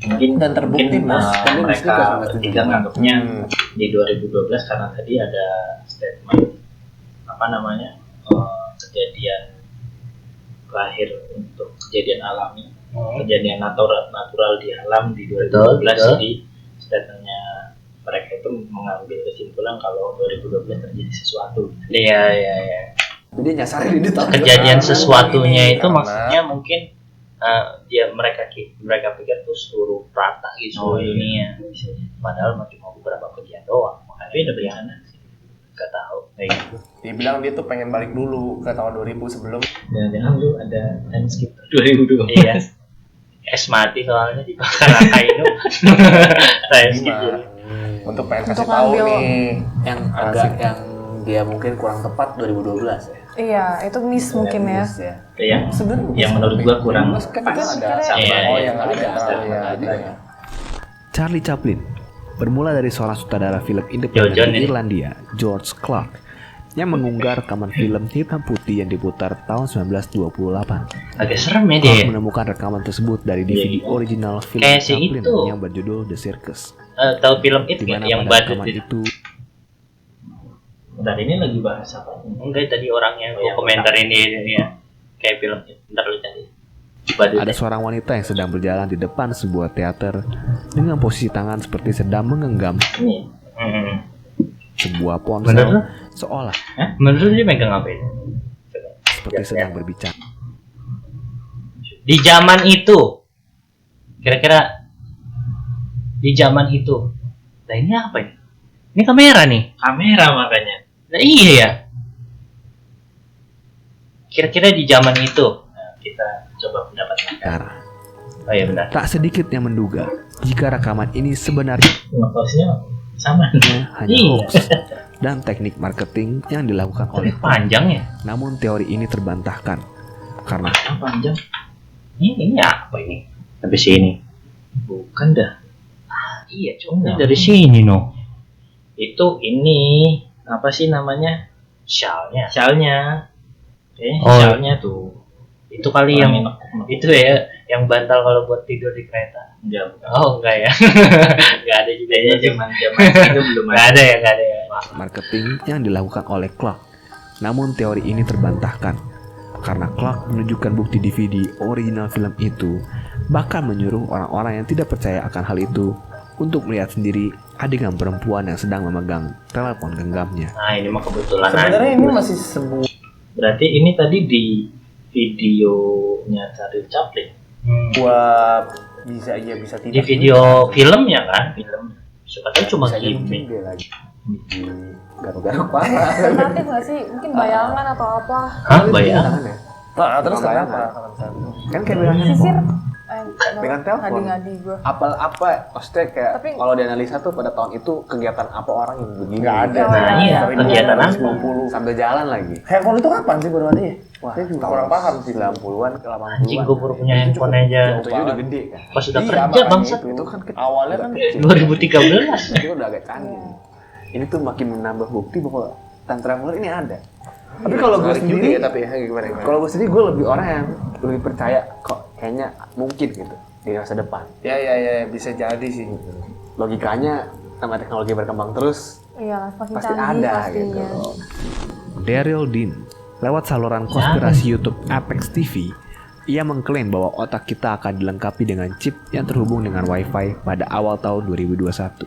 Mungkin Dan terbukti, mungkin, Mas. Kan dia mereka bisnisnya ke 1975. bertiga nganggapnya di 2012 karena tadi ada statement apa namanya kejadian lahir untuk kejadian alami, kejadian natural di alam di 2012. Betul. Jadi statementnya mereka itu mengambil kesimpulan kalau 2012 terjadi sesuatu. Iya. Jadi nyasarin di tahun Kejadian sesuatunya itu Karena- maksudnya mungkin mereka pikir tuh seluruh rata gitu seluruh dunia. Padahal cuma beberapa kejadian doang. Tapi ada bencana sih. Gak tahu kayak gitu. Dia bilang dia tuh pengen balik dulu ke tahun 2000 sebelum Jangan-jangan lu ada time skip 2012. Iya. Es mati soalnya dibakar Akainu. Saya skip dulu. untuk pengen kasih Untuk tahu ngambil- nih. yang agak yang dia mungkin kurang tepat 2012 ya. Iya, itu miss mungkin ya. Ya. Yang menurut gua kurang Kan pas. juga ada. Iya, Oh, iya. yang ada. Ada. Ada. Charlie Chaplin bermula dari seorang sutradara film independen Jojon di ini. Irlandia, George Clark, yang mengunggah rekaman film hitam putih yang diputar tahun 1928. Agak serem ya dia. Clark menemukan rekaman tersebut dari DVD original film Kayak si Chaplin itu. yang berjudul The Circus. Tahu film itu Di mana yang pada badut rekaman itu? itu Dan ini lagi bahas apa? Enggak, tadi orangnya yang komentar ini ya. Kayak film itu. Bentar lu cari. Badut. ada seorang wanita yang sedang berjalan di depan sebuah teater dengan posisi tangan seperti sedang menggenggam Ini. sebuah Bener ponsel lu? seolah Menurut lu dia megang apa itu? seperti sedang berbicara. Di zaman itu, kira-kira di zaman itu, nah ini apa ini? Ini kamera nih. Kamera makanya. Nah, iya ya. Kira-kira di zaman itu, Nah, kita coba pendapat mereka. oh iya benar. Tak sedikit yang menduga jika rekaman ini sebenarnya Ngeposnya sama. hanya Iya. hoax dan teknik marketing yang dilakukan oleh Panjang ya? namun teori ini terbantahkan karena Yang panjang? Ini apa ini? Habis ini. Bukan dah. Iya, cuma dari sini no. Itu ini apa sih namanya? Shellnya. Shellnya. Kayaknya Oh. shellnya tuh. Itu kali yang Enak. itu ya, yang bantal kalau buat tidur di kereta. Enggak, bukan. Oh enggak ya? Enggak ada juga Kayaknya ya. zaman itu belum Enggak ada ya, enggak ada ya. marketing yang dilakukan oleh Clark. Namun teori ini terbantahkan karena Clark menunjukkan bukti DVD original film itu, bahkan menyuruh orang-orang yang tidak percaya akan hal itu untuk melihat sendiri adegan perempuan yang sedang memegang telepon genggamnya. Nah, ini mah kebetulan Sebenarnya aja. ini masih sebuah Berarti ini tadi di videonya Charlie Chaplin. bisa iya bisa Di tidak. video filmnya kan? Film. Siapa tahu cuma Bisa jadi gimmick. dia lagi di garuk-garuk parah. Alternatif nggak sih? Mungkin bayangan atau apa? Hah, bayang? Tangannya. Nah, terus Bayang kenapa? Kan kayak bilangnya Sisir. Dengan telepon. Ngadi-ngadi gue. apa maksudnya kayak Tapi- kalau dianalisa tuh pada tahun itu kegiatan apa orang yang begini Nggak ada. Oh, Nah, iya, Dari kegiatan apa? 90. sambil jalan lagi. Handphone itu kapan sih baru ada ya? Wah, Saya juga kurang paham sih. 90-an ke 80-an. Anjing, gue baru punya handphone aja. Itu udah gede kan. Pas sudah Iya, kerja makanya bangsat. Itu kan kecil. Awalnya kan kecil. 2013. Itu udah agak canggih. Ini tuh makin menambah bukti bahwa time traveler ini ada. Tapi kalau gue Menarik sendiri juga ya, tapi gimana? Kalau gue sendiri gue lebih orang yang lebih percaya kok kayaknya mungkin gitu di masa depan. Ya bisa jadi sih. Logikanya sama teknologi berkembang terus Iya, semakin pasti canggih ada pastinya. gitu. Daryl Dean, lewat saluran konspirasi YouTube Apex TV, ia mengklaim bahwa otak kita akan dilengkapi dengan chip yang terhubung dengan Wi-Fi pada awal tahun 2021,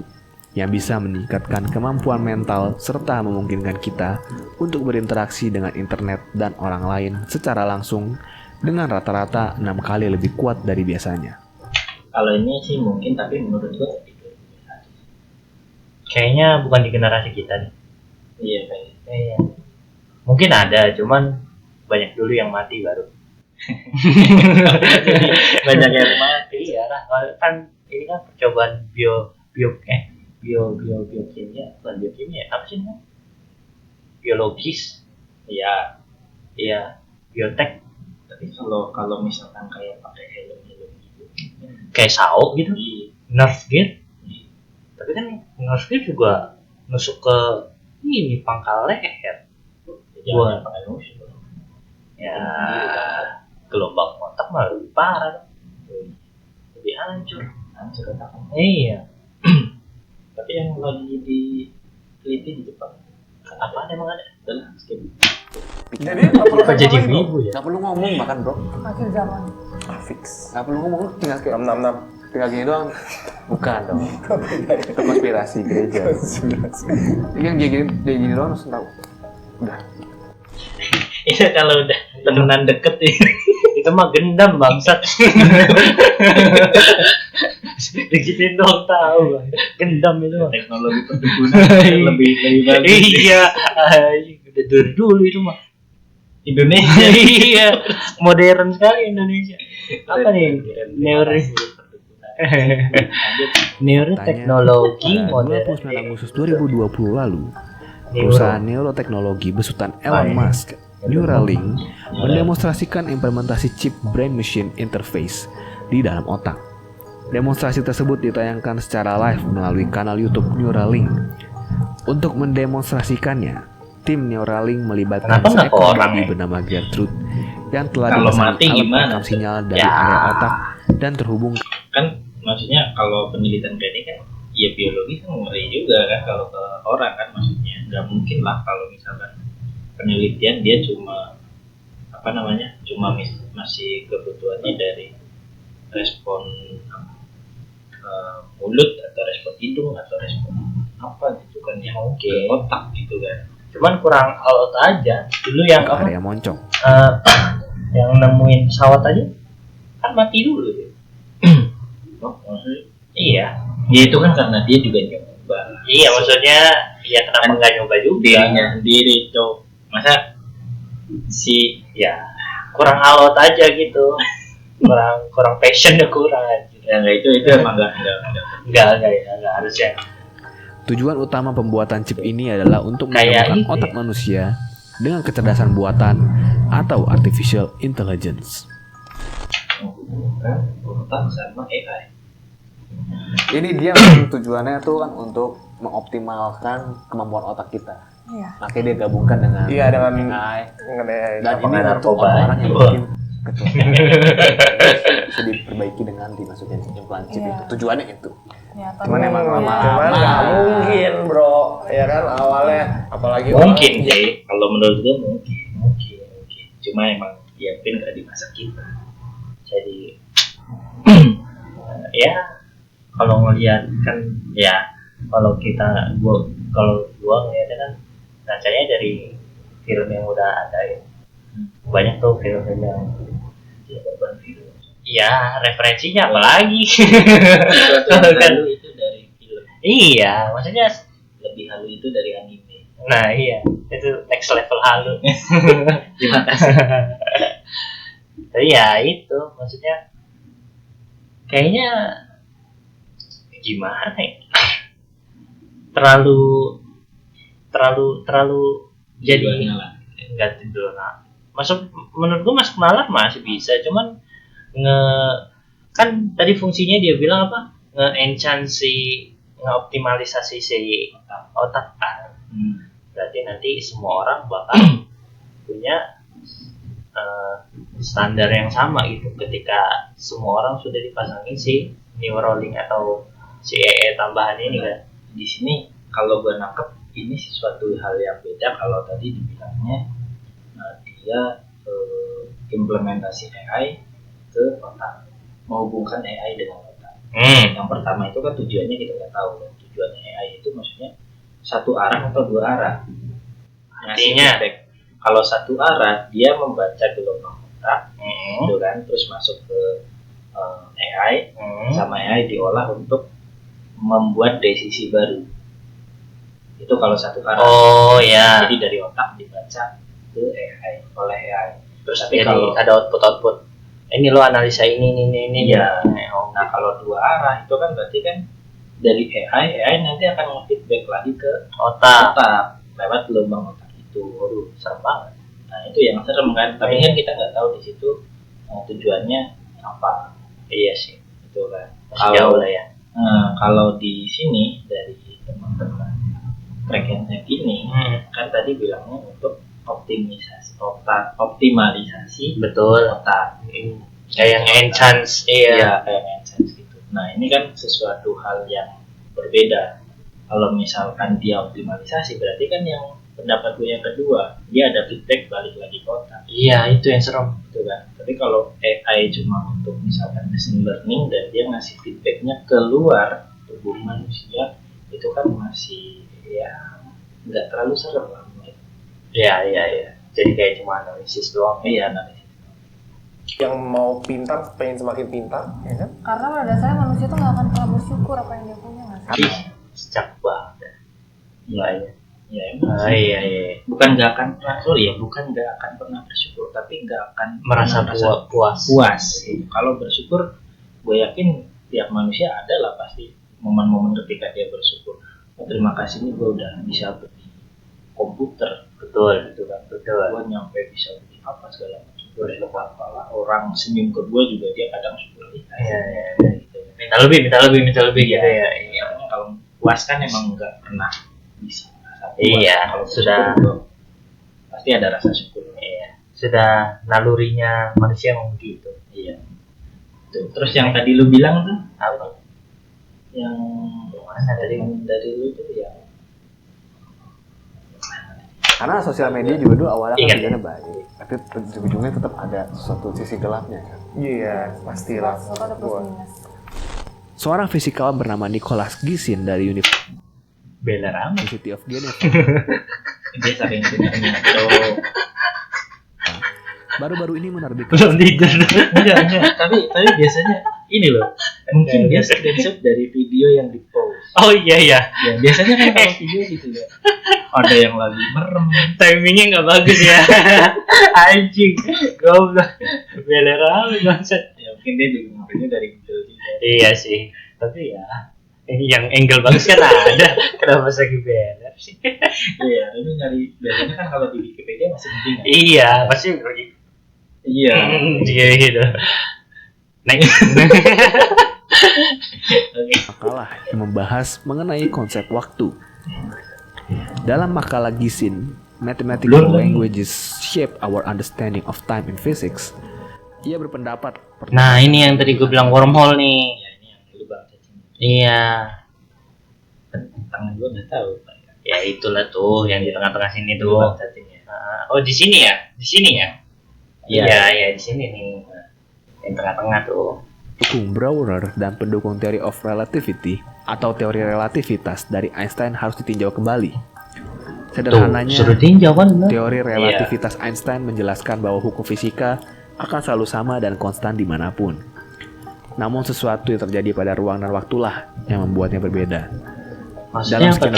yang bisa meningkatkan kemampuan mental serta memungkinkan kita untuk berinteraksi dengan internet dan orang lain secara langsung dengan rata-rata 6 kali lebih kuat dari biasanya. Kalau ini sih mungkin, tapi menurut gua tidak. Kayaknya bukan di generasi kita nih. Iya kayak. Iya. Mungkin ada, cuman banyak dulu yang mati baru. Banyak yang mati. Iya lah, kan ini kan percobaan biokimia, bukan biokimia, apa sih namanya? Biologis, Iya. iya, biotek, Tapi kalau misalkan kayak pakai helm gitu. kayak sao gitu, Iya. nerf gear. Tapi kan nerf gear juga nusuk ke ini pangkal leher. Jadi Gua- jangan pakai musuh. Ya, gelombang otak mah lebih parah, lebih hancur. Hancur otaknya. Iya, Tapi yang lagi diteliti di Jepang. apaan emang ada? Adalah skip. Jadi nggak perlu Apa jadi teknologi, wibu ya? Gak perlu ngomong bahkan bro. Akhir zaman. Fix. Gak perlu ngomong, lu tinggal kayak 666. tinggal gini doang. Bukan dong. Itu konspirasi gereja. Ini kan gini doang langsung tahu. Udah. Iya kalau udah temenan deket ya. Itu mah gendam bangsat. Digituin dong tahu, Bang. Gendam itu mah. Teknologi perkebunan lebih bagus. Iya, udah dari dulu itu mah. Indonesia. Iya, modern sekali Indonesia. Apa nih? Neuroteknologi Pada modern. 29 Agustus 2020 lalu, perusahaan neuroteknologi besutan Elon Musk, Neuralink, mendemonstrasikan implementasi chip brain machine interface di dalam otak. Demonstrasi tersebut ditayangkan secara live melalui kanal YouTube Neuralink. Untuk mendemonstrasikannya, tim Neuralink melibatkan Kenapa nggak seekor orang, babi ya? bernama Gertrude yang telah Kalau dipasangi mati alat gimana? perekam sinyal dari Ya. area otak dan terhubung Kan maksudnya kalau penelitian kayak ini kan ya biologi kan ngeri juga kan kalau ke orang kan, maksudnya nggak mungkin lah kalau misalkan penelitian dia cuma apa namanya masih kebutuhannya dari respon mulut atau respon hidung atau respon apa gitu kan yang ke otak gitu kan. Cuman kurang alot aja. Dulu yang ke apa? area moncong. Yang nemuin pesawat aja kan mati dulu dia. Oh, maksudnya Iya. ya itu kan karena dia juga nyoba. Iya, maksudnya ya kenapa nggak nyoba juga? Dirinya sendiri tuh masa si Ya kurang alot aja gitu. kurang passionnya kurang aja. ya nggak itu emang Enggak harusnya. Tujuan utama pembuatan chip ini adalah untuk Kayak menyambungkan ini. otak manusia dengan kecerdasan buatan atau artificial intelligence. menghubungkan otak sama AI. Ini dia memang tujuannya tuh kan untuk mengoptimalkan kemampuan otak kita. Iya. Makanya dia gabungkan dengan Iya, dengan AI. mengenai Dan ini Apakah untuk narkoba? orang yang Wah. mungkin kecuali bisa diperbaiki dengan dimasukin implan chip Iya. itu. Tujuannya itu. Nyata Cuman emang lama-lama. cuman nggak mungkin bro, ya kan awalnya apalagi Mungkin sih, kalau menurut gue mungkin. Cuma emang ya mungkin nggak di masa kita. Jadi Ya kalau ngelihat kan ya kalau gua ngeliatnya kan bacanya dari film yang udah ada ya. Banyak tuh film-film yang ya referensinya apalagi. sesuatu yang Kan. halu itu dari film, Iya, maksudnya lebih halu itu dari anime. nah iya itu next level halu. Terima kasih. Tapi ya itu maksudnya kayaknya gimana ya? terlalu jadi Tujuannya lah. nggak tidur. Nah, menurut gua masuk nalar masih bisa, cuman kan tadi fungsinya dia bilang apa, nge-enhance ngeoptimalisasi si otak kan. Berarti nanti semua orang bakal punya standar yang sama gitu ketika semua orang sudah dipasangin si Neuralink atau si EE tambahan ini kan. Di sini kalau gue nangkep ini sesuatu hal yang beda kalau tadi dibilangnya dia implementasi AI ke otak, menghubungkan AI dengan otak. Yang pertama itu kan tujuannya kita nggak tahu kan. Tujuannya AI itu maksudnya satu arah atau dua arah. Ngasih Artinya? feedback. Kalau satu arah dia membaca gelombang otak, gitu kan, terus masuk ke AI, sama AI diolah untuk membuat desisi baru. Itu kalau satu arah. Oh ya. Jadi dari otak dibaca ke AI oleh AI. Terus tapi Jadi kalau ada output. Ini lo analisa ini. Iya. Oh, nah kalau dua arah itu kan berarti kan dari AI nanti akan nge-feedback lagi ke otak. otak lewat gelombang otak itu. Waduh, serem banget. Nah itu yang serem kan. Tapi kan kita nggak tahu di situ tujuannya apa. Iya sih. Itu kan. Masih jauh lah ya. Kalau di sini dari teman-teman track and track ini kan tadi bilangnya untuk optimalisasi Betul. otak. Kayak yang enhance. Iya, Iya. kayak enhance gitu. Nah, ini kan sesuatu hal yang berbeda. Kalau misalkan dia optimalisasi, berarti kan yang pendapat gue yang kedua, dia ada feedback balik lagi ke otak. Iya, itu yang serem. Gitu kan. Tapi kalau AI cuma untuk misalkan machine learning dan dia ngasih feedbacknya keluar tubuh manusia, itu kan masih ya nggak terlalu serem lah. Iya. Jadi kayak cuma analisis doang. Iya, analisis. yang mau pintar pengen semakin pintar, ya kan? Karena pada dasarnya manusia tuh nggak akan pernah bersyukur apa yang dia punya nggak sih? Ih, sejak banget. Iya. Ya emang Ah, sih. iya. Bukan nggak akan bukan nggak akan pernah bersyukur, tapi nggak akan Merasa pernah puas. puas. Kalau bersyukur, gue yakin tiap manusia ada lah pasti momen-momen ketika dia bersyukur. Oh, terima kasih nih gue udah bisa beli komputer, Betul. gitu kan. Betul. Gue nyampe bisa beli apa segala macam. Gue apalah orang senyum ke gue juga dia kadang syukur. Iya. Gitu. Minta lebih gitu ya. Iya. Karena kalau puas kan emang nggak pernah bisa. Iya, Kalau sudah bersyukur, pasti ada rasa syukur. Iya. Sudah nalurinya manusia memang begitu. Iya. Tuh. Terus yang tadi lu bilang tuh Apa? yang Mana tadi? dari lu tuh ya Karena sosial media juga dulu awalnya Iya. kan tujuannya baik, tapi ujung-ujungnya tetap ada suatu sisi gelapnya kan. Iya, pastilah. Suka ada plus minus. Seorang fisikawan bernama Nicholas Gisin dari Bela rame. University of Geneva dia sering punya tuh. baru-baru ini menerbitkan Belum tidur. Enggak, tapi biasanya ini loh. Mungkin dia screenshot dari video yang di post. Oh iya iya. Ya, biasanya kan kalau video gitu ya. Ada yang lagi merem. Timingnya nggak bagus ya. Anjing. Goblok. Bela rame bangsat. Ya mungkin dia juga ngambilnya dari Google juga. Iya sih. Tapi ya yang angle bagus kan ada. Kenapa lagi beler sih? Iya, ini nyari biasanya kan kalau di Wikipedia masih penting ya. Iya, pasti lagi. Iya. Iya gitu. Next. makalah yang membahas mengenai konsep waktu. Dalam makalah Gisin, Mathematical Languages Shape Our Understanding of Time in Physics, ia berpendapat Nah ini yang tadi gue bilang wormhole nih. Ya ini yang lu bang cacing. Iya. Tangan gua nggak tahu. Ya itulah tuh yang di tengah-tengah sini Lu bang tuh. cacing ya. Oh di sini ya? Di sini ya? Iya. Iya di sini nih. Yang tengah-tengah tuh. pendukung Brauer dan pendukung Theory of Relativity atau teori relativitas dari Einstein harus ditinjau kembali. Sederhananya, Suruh tinjau kan? teori relativitas Einstein menjelaskan bahwa hukum fisika akan selalu sama dan konstan dimanapun. Namun sesuatu yang terjadi pada ruang dan waktulah yang membuatnya berbeda. Maksudnya apa? sekian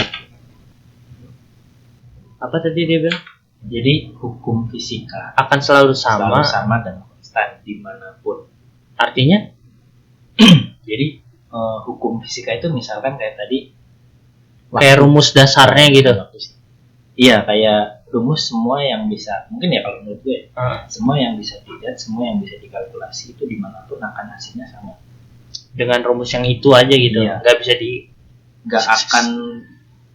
Apa tadi dia bilang? Jadi hukum fisika Akan selalu selalu sama. sama dan konstan dimanapun. Artinya? Jadi hukum fisika itu misalkan kayak tadi Kayak rumus dasarnya gitu. Iya, kayak rumus semua yang bisa, mungkin ya kalau menurut gue, semua yang bisa dilihat, semua yang bisa dikalkulasi itu dimanapun akan hasilnya sama. Dengan rumus yang itu aja gitu. Iya. Nggak bisa di. Nggak akan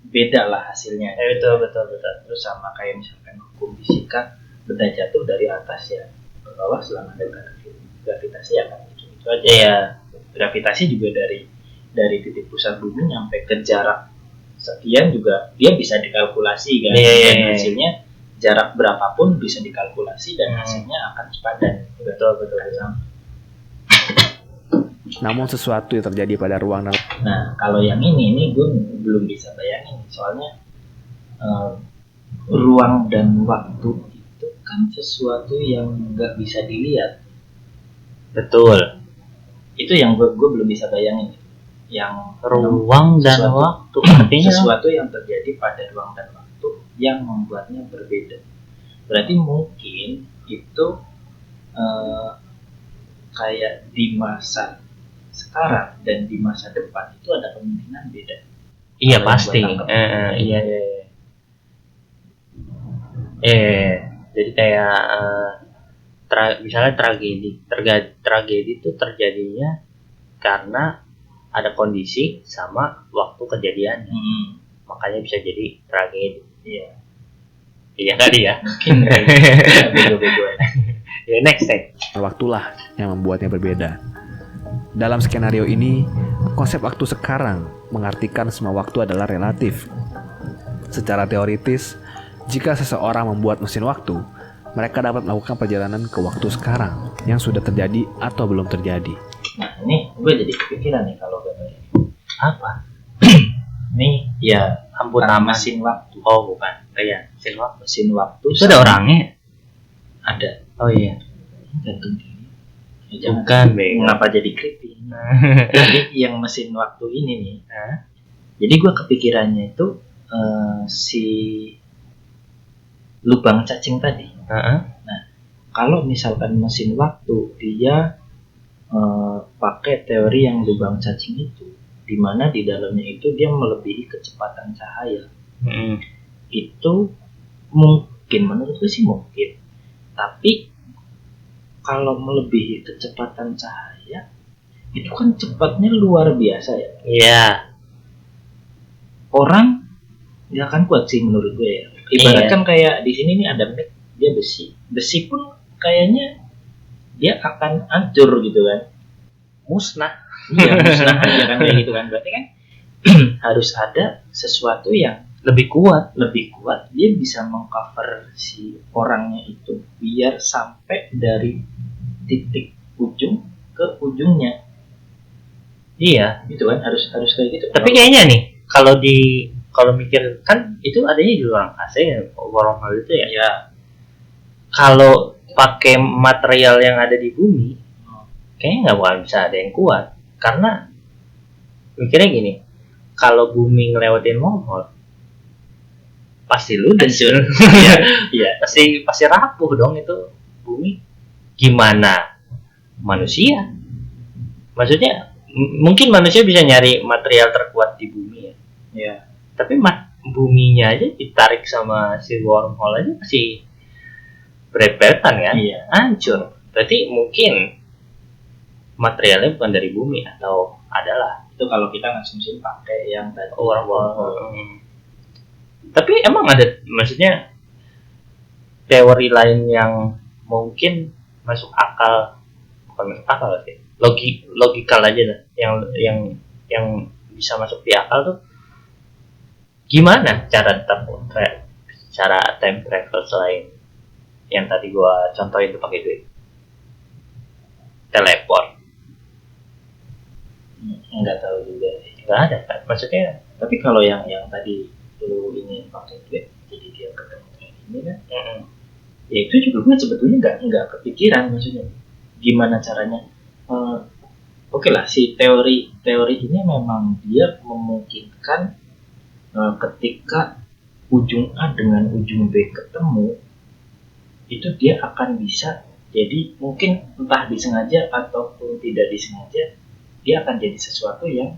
beda lah hasilnya. Betul. Terus sama kayak misalkan hukum fisika, benda jatuh dari atas ya ke bawah selama ada gravitasi ya kan gitu aja. Iya. Gravitasi juga dari titik pusat bumi sampai ke jarak sekian juga dia bisa dikalkulasi kan. Iya. Dan hasilnya jarak berapapun bisa dikalkulasi dan hasilnya akan sepadan. Betul. Namun sesuatu yang terjadi pada ruang dan Nah kalau yang ini gue belum bisa bayangin soalnya ruang dan waktu itu kan sesuatu yang nggak bisa dilihat. Betul. Itu yang gue belum bisa bayangin. Yang Ruang dan sesuatu- waktu. Artinya sesuatu yang terjadi pada ruang dan waktu yang membuatnya berbeda. Berarti mungkin itu kayak di masa sekarang dan di masa depan itu ada kemungkinan beda. iya Kalau yang pasti. gua tangkap. Iya. Jadi kayak misalnya tragedi itu terjadinya karena ada kondisi sama waktu kejadiannya, makanya bisa jadi tragedi. Iya tadi ya. Mungkin kayak bego-bego aja. Ya next. waktulah yang membuatnya berbeda. Dalam skenario ini, konsep waktu sekarang mengartikan semua waktu adalah relatif. Secara teoritis, jika seseorang membuat mesin waktu, mereka dapat melakukan perjalanan ke waktu sekarang yang sudah terjadi atau belum terjadi. Nah ini gue jadi kepikiran nih kalau gambar ini. Apa? Ini ya Ampun bukan aman. mesin waktu. Oh bukan. Iya. Mesin waktu. Mesin waktu Itu ada orangnya. ada. Oh iya. Gantung diri. Ya, jangan. Bukan bego. Mengapa jadi creepy? Jadi yang mesin waktu ini nih. Jadi gue kepikirannya itu si lubang cacing tadi. Kalau misalkan mesin waktu dia pakai teori yang lubang cacing itu, di mana di dalamnya itu dia melebihi kecepatan cahaya. Itu mungkin, menurut gue sih mungkin. Tapi kalau melebihi kecepatan cahaya, itu kan cepatnya luar biasa ya. Iya. Orang nggak akan kuat sih menurut gue ya. Ibaratkan kayak di sini nih ada mic, dia besi pun kayaknya dia akan hancur gitu kan, Musnah. iya musnah aja kan kayak gitu kan, berarti kan harus ada sesuatu yang Lebih kuat. dia bisa mengcover si orangnya itu biar sampai dari titik ujung ke ujungnya Iya. gitu kan, harus kayak gitu. Tapi kayaknya nih kalau mikir kan itu adanya di ruang AC ya, wormhole itu ya. ya Kalau pakai material yang ada di bumi, kayaknya nggak bakal bisa ada yang kuat. Karena mikirnya gini, kalau bumi ngelewatin wormhole, pasti ludes. Hancur. Iya, pasti rapuh dong itu bumi. Gimana manusia? Maksudnya mungkin manusia bisa nyari material terkuat di bumi ya. ya Tapi buminya aja ditarik sama si wormhole aja masih berepetan kan? Iya. Hancur. Berarti mungkin materialnya bukan dari bumi atau adalah itu kalau kita ngasumsi pakai yang tadi wormhole. Tapi emang ada, maksudnya teori lain yang mungkin masuk akal, bukan masuk akal sih, logikal aja dah, yang bisa masuk di akal tuh gimana cara time travel selain yang tadi gua contohin tuh pakai duit, teleport. nggak tahu juga sih. Nggak ada kan, maksudnya. Tapi kalau yang tadi lu ini pakai duit jadi dia ketemu kayak gini kan, ya itu juga gue sebetulnya nggak kepikiran, maksudnya gimana caranya. Oke lah, si teori ini memang dia memungkinkan ketika ujung A dengan ujung B ketemu, itu dia akan bisa jadi, mungkin entah disengaja ataupun tidak disengaja, dia akan jadi sesuatu yang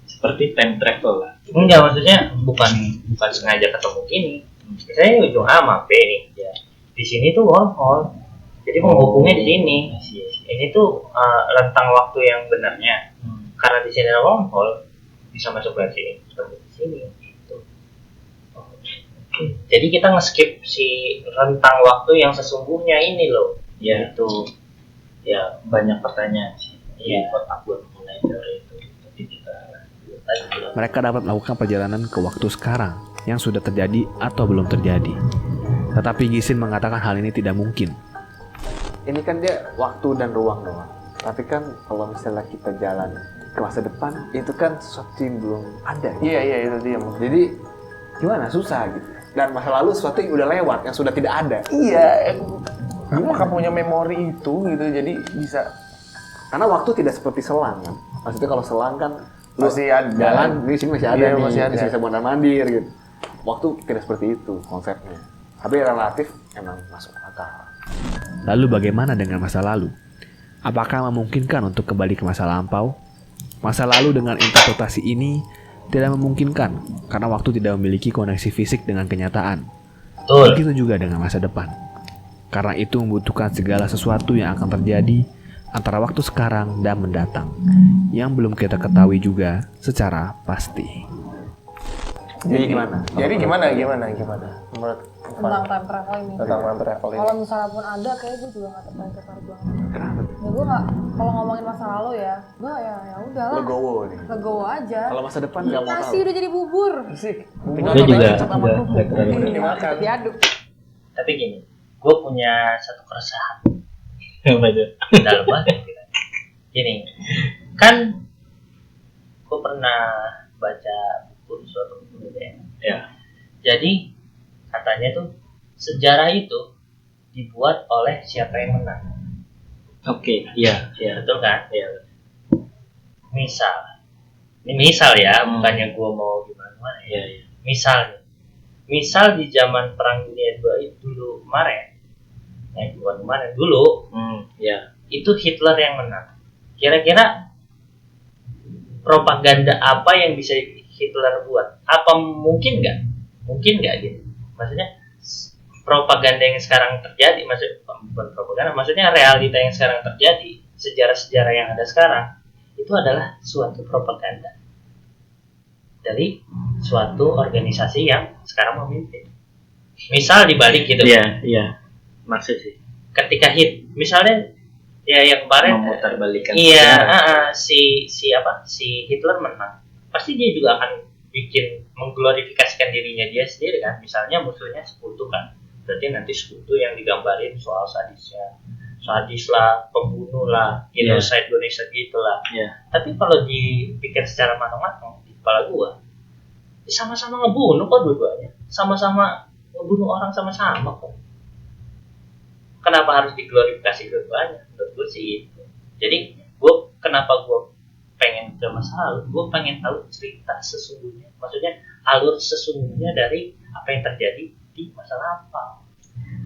seperti time travel lah. Enggak, maksudnya bukan sengaja ketemu gini. Misalnya ujung A sama B nih. Ya. Di sini tuh wormhole. Jadi menghubungnya di sini. Ini tuh rentang waktu yang benarnya. Karena di sini ada wormhole, bisa masuk ke sini, ketemu di sini. Gitu. Jadi kita nge-skip si rentang waktu yang sesungguhnya ini loh. Ya Itu. ya banyak pertanyaan sih di Iya. otak gue mengenai teori itu. Tapi kita Mereka dapat melakukan perjalanan ke waktu sekarang yang sudah terjadi atau belum terjadi. Tetapi Gisin mengatakan hal ini tidak mungkin. Ini kan dia waktu dan ruang doang. Tapi kan kalau misalnya kita jalan ke masa depan, itu kan sesuatu yang belum ada. Iya itu dia. Jadi gimana? Susah gitu. Dan masa lalu sesuatu yang udah lewat, yang sudah tidak ada. Iya. Apakah punya memori itu gitu, jadi bisa. Karena waktu tidak seperti selang kan. Maksudnya kalau selang kan lu Masih ada. jalan di sini masih ada Iya, nih, masih ada. bisa mondar mandir gitu. Waktu tidak seperti itu konsepnya. Tapi relatif emang masuk akal. Lalu bagaimana dengan masa lalu? Apakah memungkinkan untuk kembali ke masa lampau? Masa lalu dengan interpretasi ini tidak memungkinkan karena waktu tidak memiliki koneksi fisik dengan kenyataan. Betul. Begitu juga dengan masa depan. Karena itu membutuhkan segala sesuatu yang akan terjadi antara waktu sekarang dan mendatang yang belum kita ketahui juga secara pasti. Jadi gimana? Jadi gimana? Menurut Tentang time travel ini. tentang time travel ini. Kalau misalnya pun ada, kayak gue juga nggak tertarik banget. Kenapa? Ya gue nggak, kalau ngomongin masa lalu ya, gue ya udahlah. Legowo nih. Legowo aja. Kalau masa depan nggak mau Nasi tahu. udah jadi bubur. Sih. Gue juga dimakan. Diaduk. Tapi gini, gue punya satu keresahan apa itu? dalam banget. Gini, kan gue pernah baca suatu buku gitu ya. Ya. Jadi katanya tuh sejarah itu dibuat oleh siapa yang menang. Oke, iya. Betul kan? Iya. Ini misal ya, bukannya gue mau gimana ya. Iya. Misal di zaman Perang Dunia II itu dulu kemarin, bukan kemarin dulu, Ya. itu Hitler yang menang. Kira-kira propaganda apa yang bisa Hitler buat? Apa mungkin nggak? Mungkin nggak gitu? Maksudnya propaganda yang sekarang terjadi, bukan propaganda, maksudnya realita yang sekarang terjadi, sejarah-sejarah yang ada sekarang itu adalah suatu propaganda. dari suatu organisasi yang sekarang memimpin. Misal dibalik gitu. Iya. Maksud sih. Ketika hit, misalnya ya yang kemarin Memutarbalikan. iya, si Hitler menang, pasti dia juga akan mengglorifikasikan dirinya dia sendiri kan. Misalnya musuhnya sekutu kan, berarti nanti sekutu yang digambarin soal sadis lah, pembunuh lah, genocide gitu lah. Iya. Tapi kalau dipikir secara matang-matang di kepala gua, sama-sama ngebunuh kok dua-duanya, sama-sama ngebunuh orang sama-sama kok. Kenapa harus diglorifikasi dua-duanya? Menurut gue sih itu. Jadi kenapa gue pengen ke masa lalu? Gue pengen tahu cerita sesungguhnya, maksudnya alur sesungguhnya dari apa yang terjadi di masa lampau.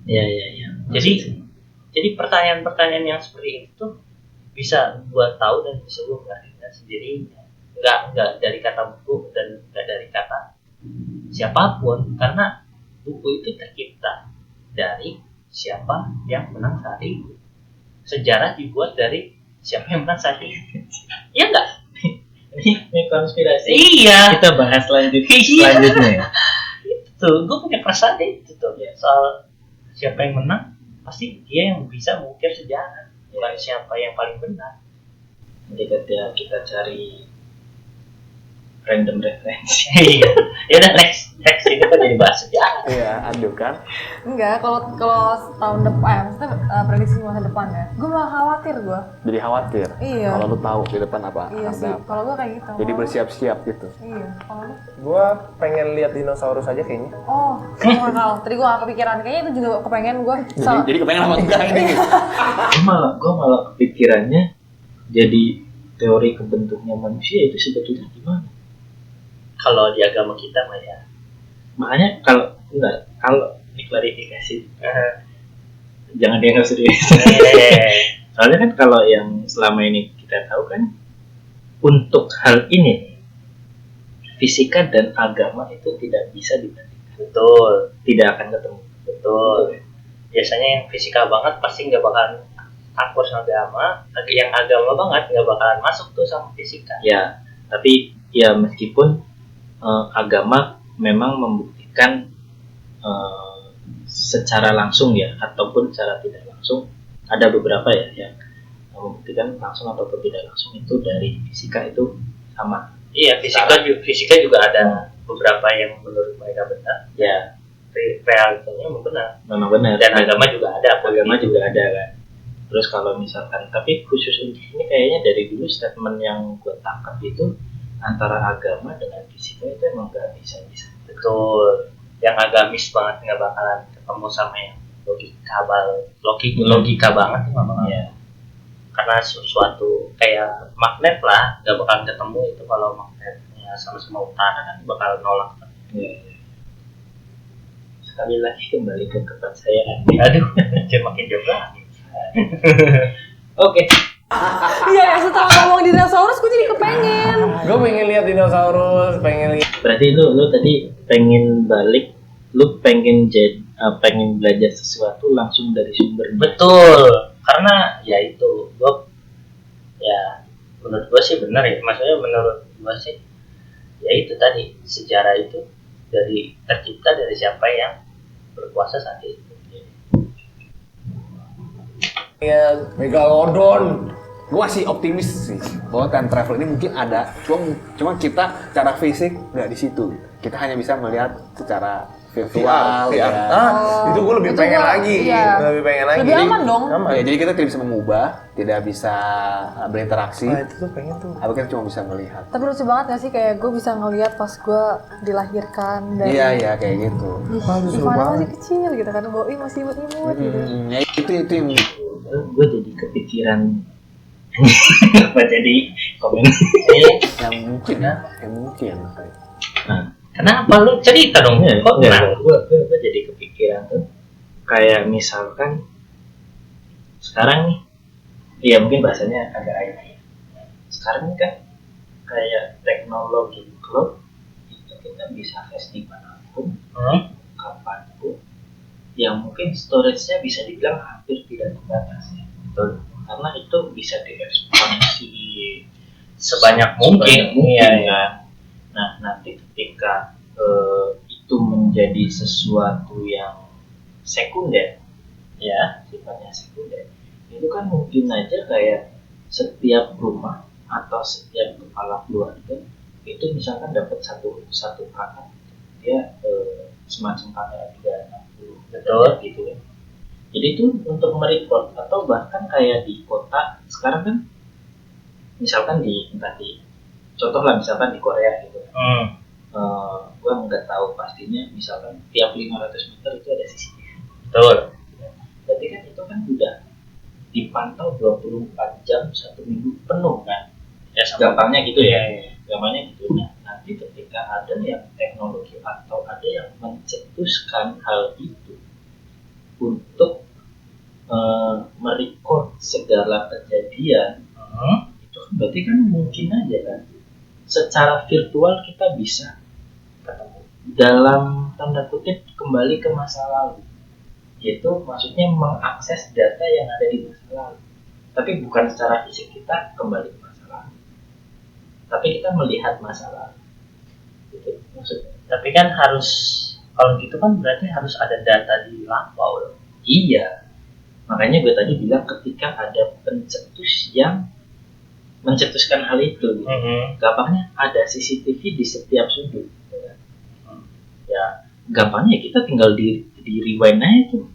Iya. Jadi pertanyaan-pertanyaan yang seperti itu bisa gue tahu dan bisa gue klarifikasi sendirinya. Nggak dari kata buku dan nggak dari kata siapapun, karena buku itu tercipta dari siapa yang menang saat itu. Sejarah dibuat dari siapa yang menang saat itu. Iya nggak? Ini konspirasi. Iya. Kita bahas selanjutnya ya. Tuh, gue punya perasaan itu tuh soal siapa yang menang, pasti dia yang bisa mengukir sejarah, bukan siapa yang paling benar. Jadi ketika kita cari random referensi. Iya. Ya udah next ini kan jadi bahas sejarah. Iya, aduh kan. Enggak, kalau tahun depan, maksudnya prediksi masa depan ya. Gue malah khawatir gue. Jadi khawatir. Iya. Kalau lu tahu di depan apa. Iya ada sih. apa. Kalau gue kayak gitu. Jadi bersiap-siap gitu. Iya. Kalau lu? Gua pengen lihat dinosaurus aja kayaknya. Oh, kalau tadi gue gak kepikiran. Kayaknya itu juga kepengen gue. Jadi kepengen apa enggak ini? Gue malah kepikirannya jadi teori kebentuknya manusia itu sebetulnya gimana? Kalau di agama kita mah ya. Makanya kalau diklarifikasi, jangan dianggap serius. Soalnya kan kalau yang selama ini kita tahu kan, untuk hal ini fisika dan agama itu tidak bisa dibandingkan. Betul. Tidak akan ketemu. Betul. Biasanya yang fisika banget pasti nggak bakalan akur sama agama. Yang agama banget nggak bakalan masuk tuh sama fisika. Ya, tapi ya meskipun agama memang membuktikan secara langsung ya, ataupun secara tidak langsung, ada beberapa ya yang membuktikan langsung ataupun tidak langsung itu dari fisika itu sama. Iya, fisika juga ada beberapa yang menurut mereka benar. Ya, Realitanya memang benar. memang benar. Dan agama juga ada. Agama juga ada kan. Terus kalau misalkan, tapi khusus untuk ini kayaknya dari dulu statement yang gue tangkap itu antara agama dengan fisika itu emang gak bisa. Betul. Yang agamis banget nggak bakalan ketemu sama yang logika banget tuh nggak bakalan. Ya. Karena sesuatu kayak magnet lah nggak bakalan ketemu itu. Kalau magnetnya sama-sama utara kan bakal nolak. Ya. Sekali lagi kembali ke kepercayaan. Aduh, jadi makin jauh lagi. Oke. Iya, setelah ngomong dinosaurus gue jadi kepengen. Gue pengen lihat dinosaurus, pengen lihat. Berarti lu tadi pengen balik, lu pengen belajar sesuatu langsung dari sumbernya. Betul. Karena ya itu menurut gue sih benar ya. Maksudnya menurut gue sih ya itu tadi, sejarah itu tercipta dari siapa yang berkuasa saat itu. Ya, Megalodon. Gue masih optimis sih bahwa time travel ini mungkin ada, cuma kita secara fisik nggak di situ. Kita hanya bisa melihat secara virtual. VR. Ya. Itu gue lebih Itu pengen gua- lagi. iya. Lebih pengen lagi. Lebih aman dong. Aman. Ya, jadi kita tidak bisa mengubah, tidak bisa berinteraksi, Nah, itu tuh pengen tuh. tapi kita cuma bisa melihat. Tapi lucu banget gak sih, kayak gue bisa ngeliat pas gue dilahirkan dan Iya kayak gitu. Ivana masih kecil gitu kan, bawa masih imut-imut gitu. Ya itu yang Gue jadi kepikiran. Apa jadi komen? yang mungkin yang mungkin. Nah, Kenapa lu cerita dong? Kok kenapa? gue jadi kepikiran tuh kayak misalkan sekarang nih, ya mungkin bahasanya agak IT. Sekarang ini kan kayak teknologi cloud itu kita bisa tes dimanapun, kapanpun, yang mungkin storage-nya bisa dibilang hampir tidak terbatas ya. Betul. Karena itu bisa diekspansi Sebanyak mungkin. kan. Nah, nanti ketika itu menjadi sesuatu yang sekunder, ya sifatnya sekunder, itu kan mungkin aja kayak setiap rumah atau setiap kepala keluarga itu misalkan dapat satu kakak, dia semacam kamera 360 betul gitu ya. Jadi itu untuk merecord, atau bahkan kayak di kota sekarang kan, misalkan di contoh lah misalkan di Korea gitu. Gue nggak tahu pastinya, misalkan tiap 500 meter itu ada CCTV. Betul. Berarti kan itu kan udah dipantau 24 jam 1 minggu penuh kan. Ya gampangnya gitu ya. Gampangnya gitu. Nah, nanti ketika ada yang teknologi atau ada yang mencetuskan hal itu untuk merecord segala kejadian, itu berarti kan mungkin aja kan secara virtual kita bisa dalam tanda kutip kembali ke masa lalu, yaitu maksudnya mengakses data yang ada di masa lalu, tapi bukan secara fisik kita kembali ke masa lalu, tapi kita melihat masa lalu gitu maksudnya. Tapi kan harus, kalau gitu kan berarti harus ada data di lampau loh. Iya, makanya gue tadi bilang ketika ada pencetus yang mencetuskan hal itu gitu. Gampangnya ada CCTV di setiap sudut gitu kan. Ya gampangnya kita tinggal di rewind aja tuh.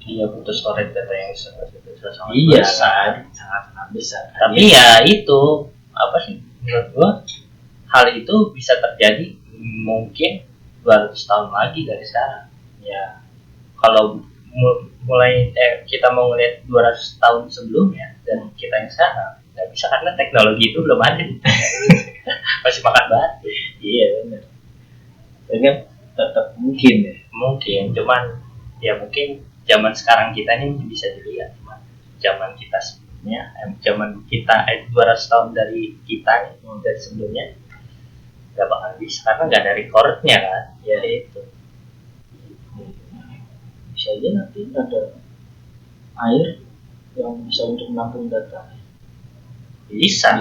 Iya, butuh storage data yang sangat besar. Sangat besar. Tapi ya itu apa sih, menurut gua hal itu bisa terjadi mungkin 200 tahun lagi dari sekarang. Ya kalau mulai kita mau ngeliat 200 tahun sebelumnya dan kita yang sekarang nggak bisa, karena teknologi itu belum ada. Masih makan batu. Iya benar. Dengan tetap mungkin cuman ya mungkin zaman sekarang kita ini bisa dilihat, cuman zaman kita sebelumnya, zaman kita 200 tahun dari kita nih, dari sebelumnya nggak bakal bisa karena nggak ada recordnya kan. Ya itu bisa aja nanti ada air yang bisa untuk menampung data. Bisa.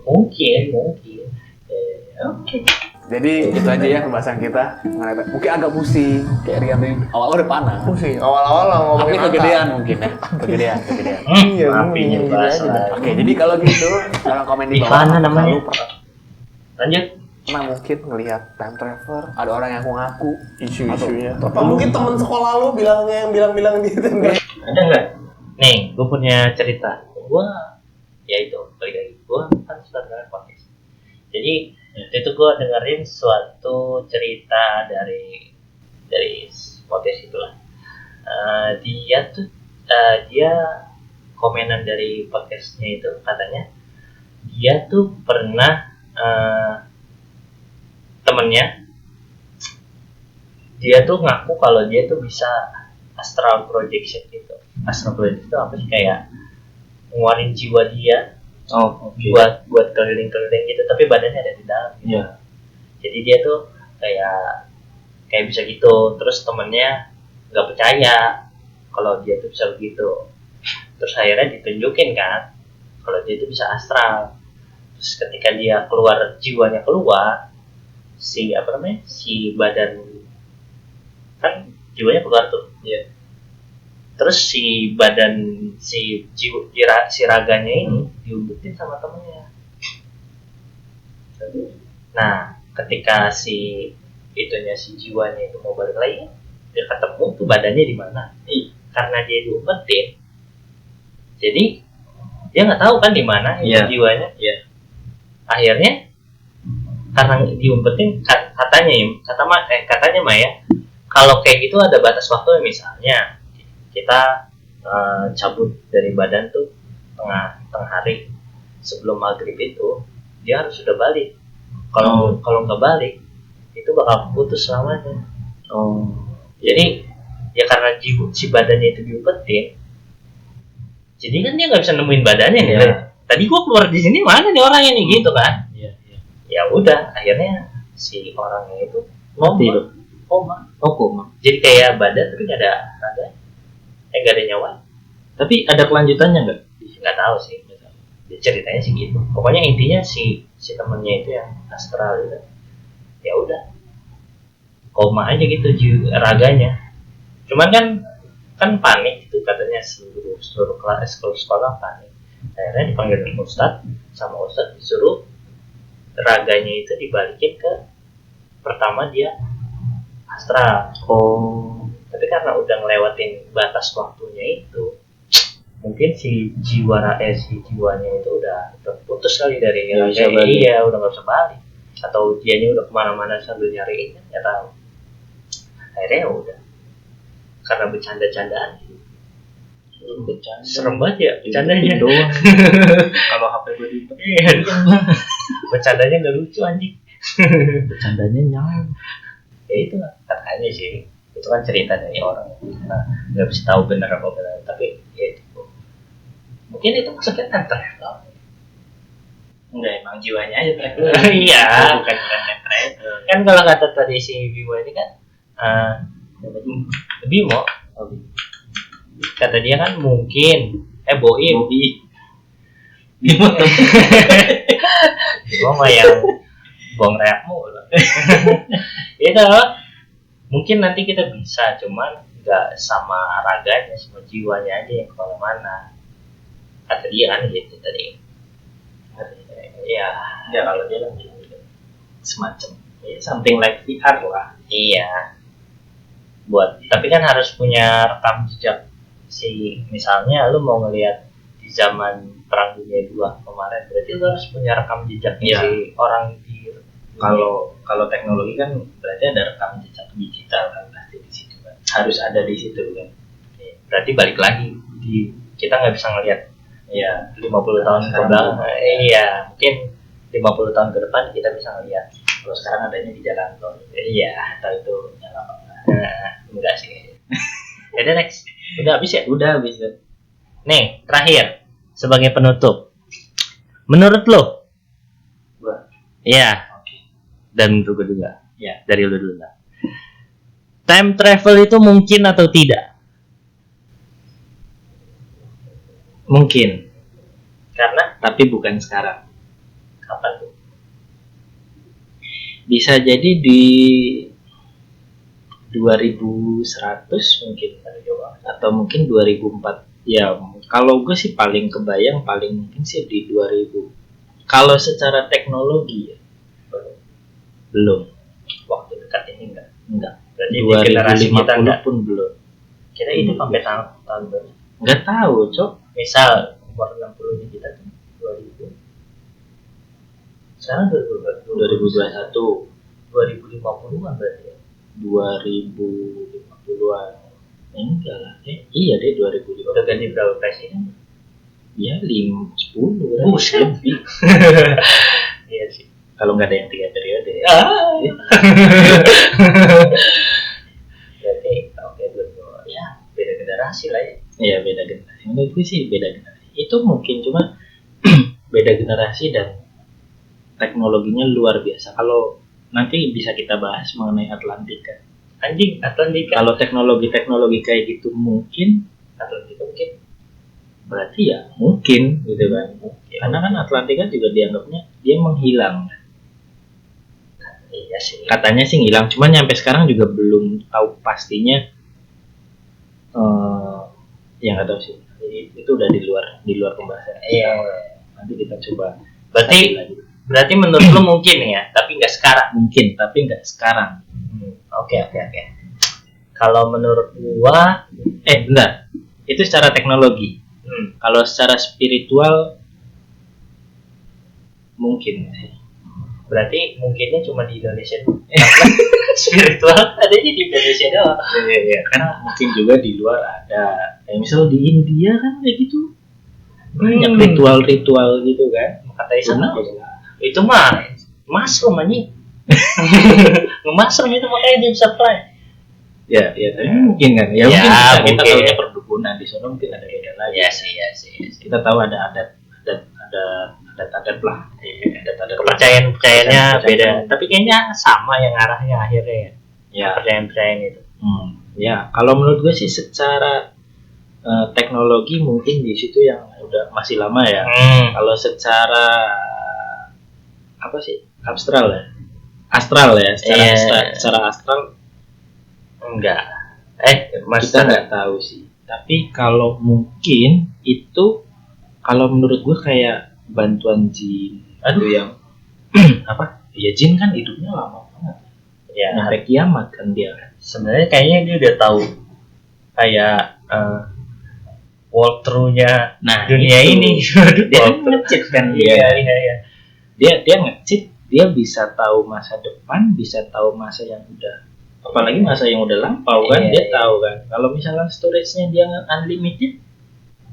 Mungkin. Oke. Jadi itu aja ya pembahasan kita. Mungkin agak pusing, kayak Rian tadi awal-awal udah panas. Pusing. Awal-awal lah ngomongin Tapi kegedean mungkin ya. Kegedean. Iya, Apinya bahas. Oke, jadi kalau gitu, tolong komen di bawah. Mana namanya? Kalau Lanjut. pernah mungkin ngelihat time traveler, ada orang yang ngaku isu-isunya. Atau mungkin teman sekolah lu bilangnya yang bilang-bilang gitu. Ada nggak? Nih, gue punya cerita. Gue, ya itu, balik lagi. Gue kan suka dengerin podcast. Jadi, waktu itu gue dengerin suatu cerita dari podcast itulah. Dia komenan dari podcastnya itu katanya dia tuh pernah temennya dia tuh ngaku kalau dia tuh bisa astral projection gitu. Astral projection itu apa sih, kayak ngeluarin jiwa dia buat keliling-keliling gitu, tapi badannya ada di dalam gitu. Yeah. Jadi dia tuh kayak bisa gitu. Terus temennya nggak percaya kalau dia tuh bisa begitu. Terus akhirnya ditunjukin kan kalau dia tuh bisa astral. Terus ketika dia keluar, jiwanya keluar, si badan kan jiwanya keluar tuh. Yeah. Terus si badan si raganya ini diumpetin sama temennya. Nah, ketika si jiwanya itu mau balik lagi, dia ketemu tuh badannya di mana. Karena dia diumpetin, jadi dia nggak tahu kan di mana jiwanya. Yeah. Akhirnya karena diumpetin, katanya Maya, kalau kayak gitu ada batas waktu, misalnya kita cabut dari badan tuh tengah hari sebelum maghrib itu, dia harus sudah balik. Kalau nggak balik itu bakal putus selamanya. Jadi ya karena si badannya itu diumpetin, jadi kan dia nggak bisa nemuin badannya nih. Tadi gua keluar di sini, mana nih orangnya nih gitu kan. Ya udah, akhirnya si orangnya itu koma. Jadi kayak badan tapi nggak ada nyawa. Tapi ada kelanjutannya nggak tahu sih. Ceritanya sih gitu. Pokoknya intinya si temennya itu yang astral itu ya udah koma aja gitu raganya. Cuman kan panik itu katanya seluruh kelas sekolah panik. Akhirnya dipanggil ustadz, sama ustadz disuruh raganya itu dibalikin ke pertama dia astral. Tapi karena udah ngelewatin batas waktunya itu, mungkin si jiwanya itu udah putus kali dari raganya. Iya, udah nggak bisa balik. Atau dianya udah kemana-mana sambil nyariin, kan nggak tahu. Akhirnya ya udah, karena bercanda-candaan. Serem banget ya bercandanya doang. Kalau HP gue di bercandanya nggak lucu anjing. bercandanya nyawa. Ya itu lah katanya sih, itu kan cerita dari orang, nah nggak bisa tahu benar apa benar, tapi ya itu mungkin itu maksudnya time travel. Enggak, emang jiwanya aja travel. Iya, bukan time travel. Kan kalau kata tadi si Bimo ini kan Bimo kata dia kan mungkin Bimo mah yang buang reakmu itu mungkin nanti kita bisa, cuman nggak sama raganya, sama jiwanya aja yang kemana-mana, kata dia kan gitu tadi. Ya kalau dia kan semacam something like VR lah. Iya, tapi kan harus punya rekam jejak. Misalnya lu mau ngelihat di zaman Perang Dunia 2 kemarin, berarti lu harus punya rekam jejaknya si orang di. Kalau teknologi kan berarti ada rekam jejak digital kan, pasti di situ kan, harus ada di situ kan. Berarti balik lagi kita nggak bisa ngelihat 50 tahun ke belakang. Iya, mungkin 50 tahun ke depan kita bisa ngelihat. Kalau sekarang adanya di jalan tol. Iya, atau itu nyala apa enggak? Enggak sih. Jadi next. Udah habis ya? Udah habis. Nih, terakhir sebagai penutup. Menurut lo? Iya. Dan menurut gue juga. Ya, dari lo dulu lah. Time travel itu mungkin atau tidak? Mungkin. Karena tapi bukan sekarang. Kapan tuh? Bisa jadi di 2100 mungkin atau mungkin 2004. Ya, kalau gue sih paling mungkin sih di 2000. Kalau secara teknologi ya belum. Waktu dekat ini enggak. Berarti 2050 pun belum. Kira itu sampai tahun berapa? Enggak tahu, Cok. Misal umur 60 kita tuh 2000. Sekarang 2021. 2050-an berarti ya. 2050-an. Enggak lah. Iya deh 2050. Udah ganti berapa presiden? Ya 10 lebih. Iya sih. Kalau nggak ada yang 3 periode ya. Berarti oke betul. Ya beda generasi lah ya. Iya beda generasi. Menurut gue sih beda generasi. Itu mungkin cuma beda generasi dan teknologinya luar biasa. Kalau nanti bisa kita bahas mengenai Atlantika. Anjing Atlantika. Kalau teknologi kayak gitu mungkin Atlantika mungkin. Berarti ya mungkin gitu kan. Mungkin. Karena kan Atlantika juga dianggapnya dia menghilang. Iya sih. Katanya sih ngilang, cuman nyampe sekarang juga belum tahu pastinya. Yang nggak tahu sih. Itu udah di luar pembahasan. Iya. Nanti kita coba. Berarti menurut lo mungkin ya, tapi nggak sekarang. Mungkin, tapi nggak sekarang. Oke. Kalau menurut gua, bentar. Itu secara teknologi. Kalau secara spiritual mungkin sih. Berarti mungkinnya cuma di Indonesia. Spiritual adanya di Indonesia doang. Iya. Karena mungkin juga di luar ada. Misal di India kan kayak gitu. Banyak ritual-ritual gitu kan. Kata Islam itu mah mushroom anjing. Mushroom itu makanya dia bisa fly. Ya, tapi mungkin kan. Ya mungkin kita tahunya perdukunan di sana mungkin ada beda lagi. Iya sih. Kita tahu ada adat lah. Kepercayaannya beda. Tapi kayaknya sama yang arahnya akhirnya. Ya, percayaan itu. Ya, kalau menurut gue sih secara teknologi mungkin di situ yang udah masih lama ya. Kalau secara astral astral ya, Iya. secara astral Enggak. kita Master. nggak tahu sih. Tapi kalau mungkin itu, kalau menurut gue kayak bantuan jin. Aduh yang apa? Ya jin kan hidupnya lama banget. Ya, Sampai kiamat kan dia. sebenarnya kayaknya dia udah tahu kayak walkthrough-nya Nah, dunia itu. ini. Dia kan nge-cheat kan dia. Iya. Dia nge-cheat, dia bisa tahu masa depan, bisa tahu masa yang udah, apalagi masa yang udah lampau kan, Iya, dia iya. tahu kan. Kalau misalnya storage-nya dia unlimited,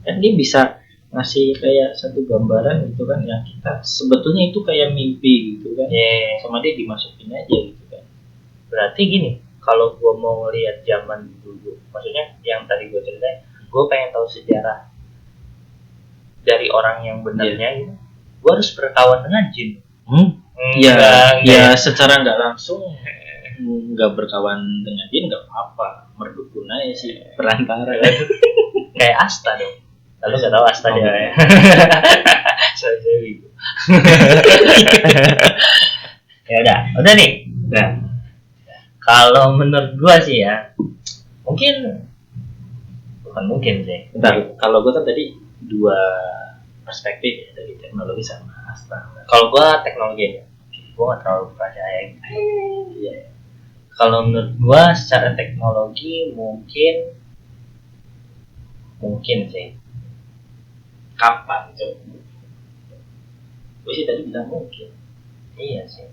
kan dia bisa ngasih kayak satu gambaran gitu kan, yang kita sebetulnya itu kayak mimpi gitu kan. Iya. Sama dia dimasukin aja gitu kan. Berarti gini, kalau gue mau ngelihat zaman dulu, maksudnya yang tadi gue ceritain, gue pengen tahu sejarah dari orang yang benarnya gitu. Gue harus berkawan dengan jin. Ya secara nggak langsung nggak berkawan dengan jin nggak apa-apa, merdukun aja sih perantara kan. Kayak Asta dong. Lalu nggak tahu Asta dia ya. Saya bingung. Ya udah nih. Nah, kalau menurut gue sih ya, bukan mungkin sih. Bentar, kalau gue kan tadi dua perspektif ya, dari teknologi sama astral. Kalau gue teknologi aja, gue nggak terlalu percaya. Iya. Kalau menurut gue secara teknologi mungkin sih. Kapan coba? Gue sih tadi bilang mungkin. Iya sih.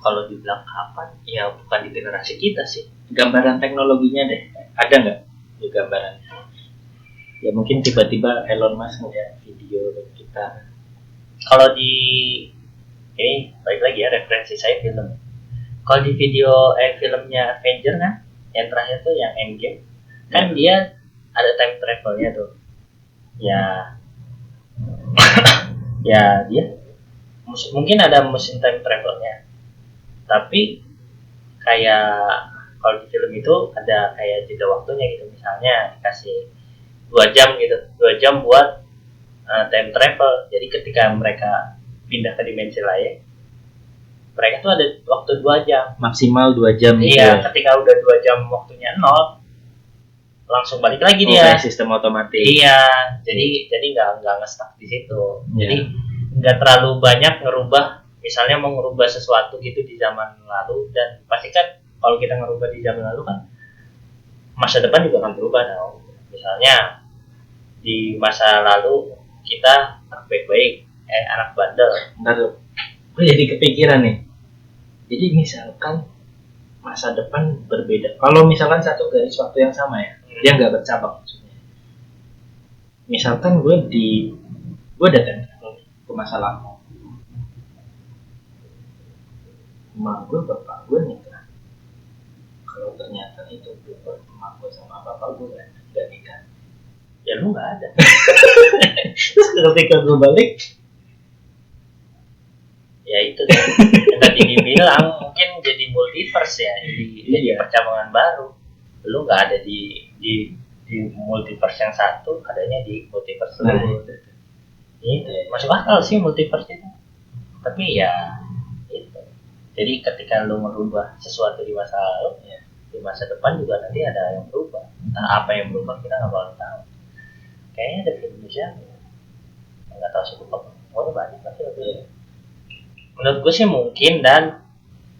Kalau dibilang kapan, ya bukan di generasi kita sih. Gambaran teknologinya deh, ada nggak ya gambarannya? Ya mungkin tiba-tiba Elon Musk ngeliat video dari kita. Kalau di ini balik lagi ya, referensi saya film. Kalau di filmnya Avenger kan, yang terakhir tuh yang Endgame, kan dia ada time travelnya tuh. Ya, ya dia mungkin ada mesin time travelnya, tapi kayak kalau di film itu ada kayak jeda waktunya gitu, misalnya dikasih 2 jam gitu, 2 jam buat time travel. Jadi ketika mereka pindah ke dimensi lain, mereka tuh ada waktu 2 jam. Maksimal 2 jam gitu Iya, ya. ketika udah 2 jam waktunya 0, langsung balik lagi Oh, dia. kayak sistem otomatis. Iya, jadi nggak nge-stuck di situ. Iya. Jadi nggak terlalu banyak ngerubah, misalnya mau ngerubah sesuatu gitu di zaman lalu, dan pasti kan kalau kita ngerubah di zaman lalu kan masa depan juga akan berubah dong. Misalnya di masa lalu kita anak baik-baik, anak bandel. Ntar gue jadi kepikiran nih. Jadi misalkan masa depan berbeda. Kalau misalkan satu garis waktu yang sama ya, dia nggak bercabang maksudnya. Misalkan gue datang ke masa lalu. Emak gue, bapak gue nikah. Kalau ternyata itu bukan emak gue sama bapak gue nggak nikah, Ya lu nggak ada. terus ketika gue balik, Ya itu kan yang tadi dibilang, mungkin jadi multiverse ya, jadi Iya. percabangan baru. Lu nggak ada di multiverse yang satu, adanya di multiverse lain. Itu masuk akal sih multiverse itu. Tapi ya itu. Jadi ketika lu merubah sesuatu di masa lalu, ya di masa depan juga nanti ada yang berubah. Nah, apa yang berubah kita nggak bakal tahu. Kayaknya ada di Indonesia, nggak tahu sih, pokoknya banyak pasti lebih. Menurut gue sih mungkin dan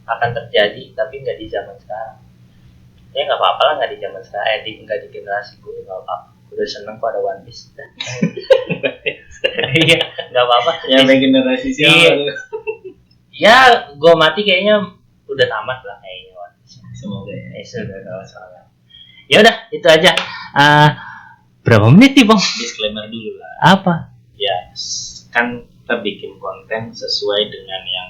akan terjadi, tapi nggak di zaman sekarang. Ya nggak apa-apa lah, nggak di zaman sekarang, nggak di generasi gue, nggak apa-apa. Udah seneng kok ada One Piece. Iya, nggak apa-apa. yang regenerasi Iya. siapa? Ya, gue mati kayaknya udah tamat lah kayaknya One Piece. Semoga ya. Sudah kalau salah. Ya udah, itu aja. Berapa menit nih bang? Disclaimer dulu lah. Apa? Ya kan kita bikin konten sesuai dengan yang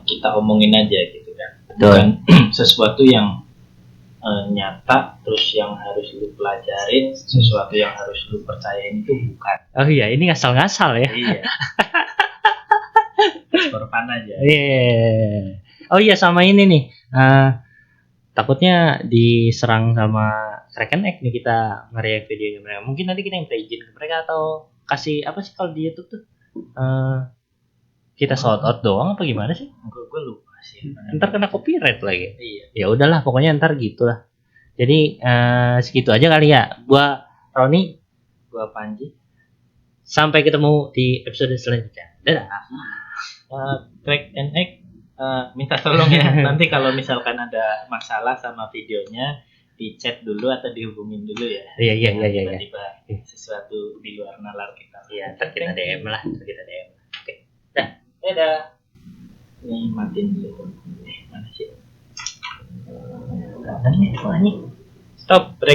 kita omongin aja gitu kan. Betul. Bukan sesuatu yang nyata terus yang harus lu pelajarin, sesuatu yang harus lu percayain, itu bukan. Oh iya, ini ngasal-ngasal ya. Iya. For fun aja. Iya. Oh iya, sama ini nih. Takutnya diserang sama Kraken Egg nih kita nge-react videonya mereka. Mungkin nanti kita minta izin ke mereka atau kasih apa sih kalau di YouTube tuh? Kita shout out doang apa gimana sih? Gue lupa sih. Ntar kena copyright lagi. Iya. Ya udahlah, pokoknya ntar gitulah. Jadi segitu aja kali ya. Gua Roni, Gua Panji. sampai ketemu di episode selanjutnya. Dadah. Track and Egg minta tolong ya. Nanti kalau misalkan ada masalah sama videonya di chat dulu atau dihubungin dulu ya. Iya. Tiba-tiba sesuatu di luar nalar kita. Iya, ntar kita DM lah. Oke. Dadah. Ini matiin dulu. Mana sih? Stop. Break.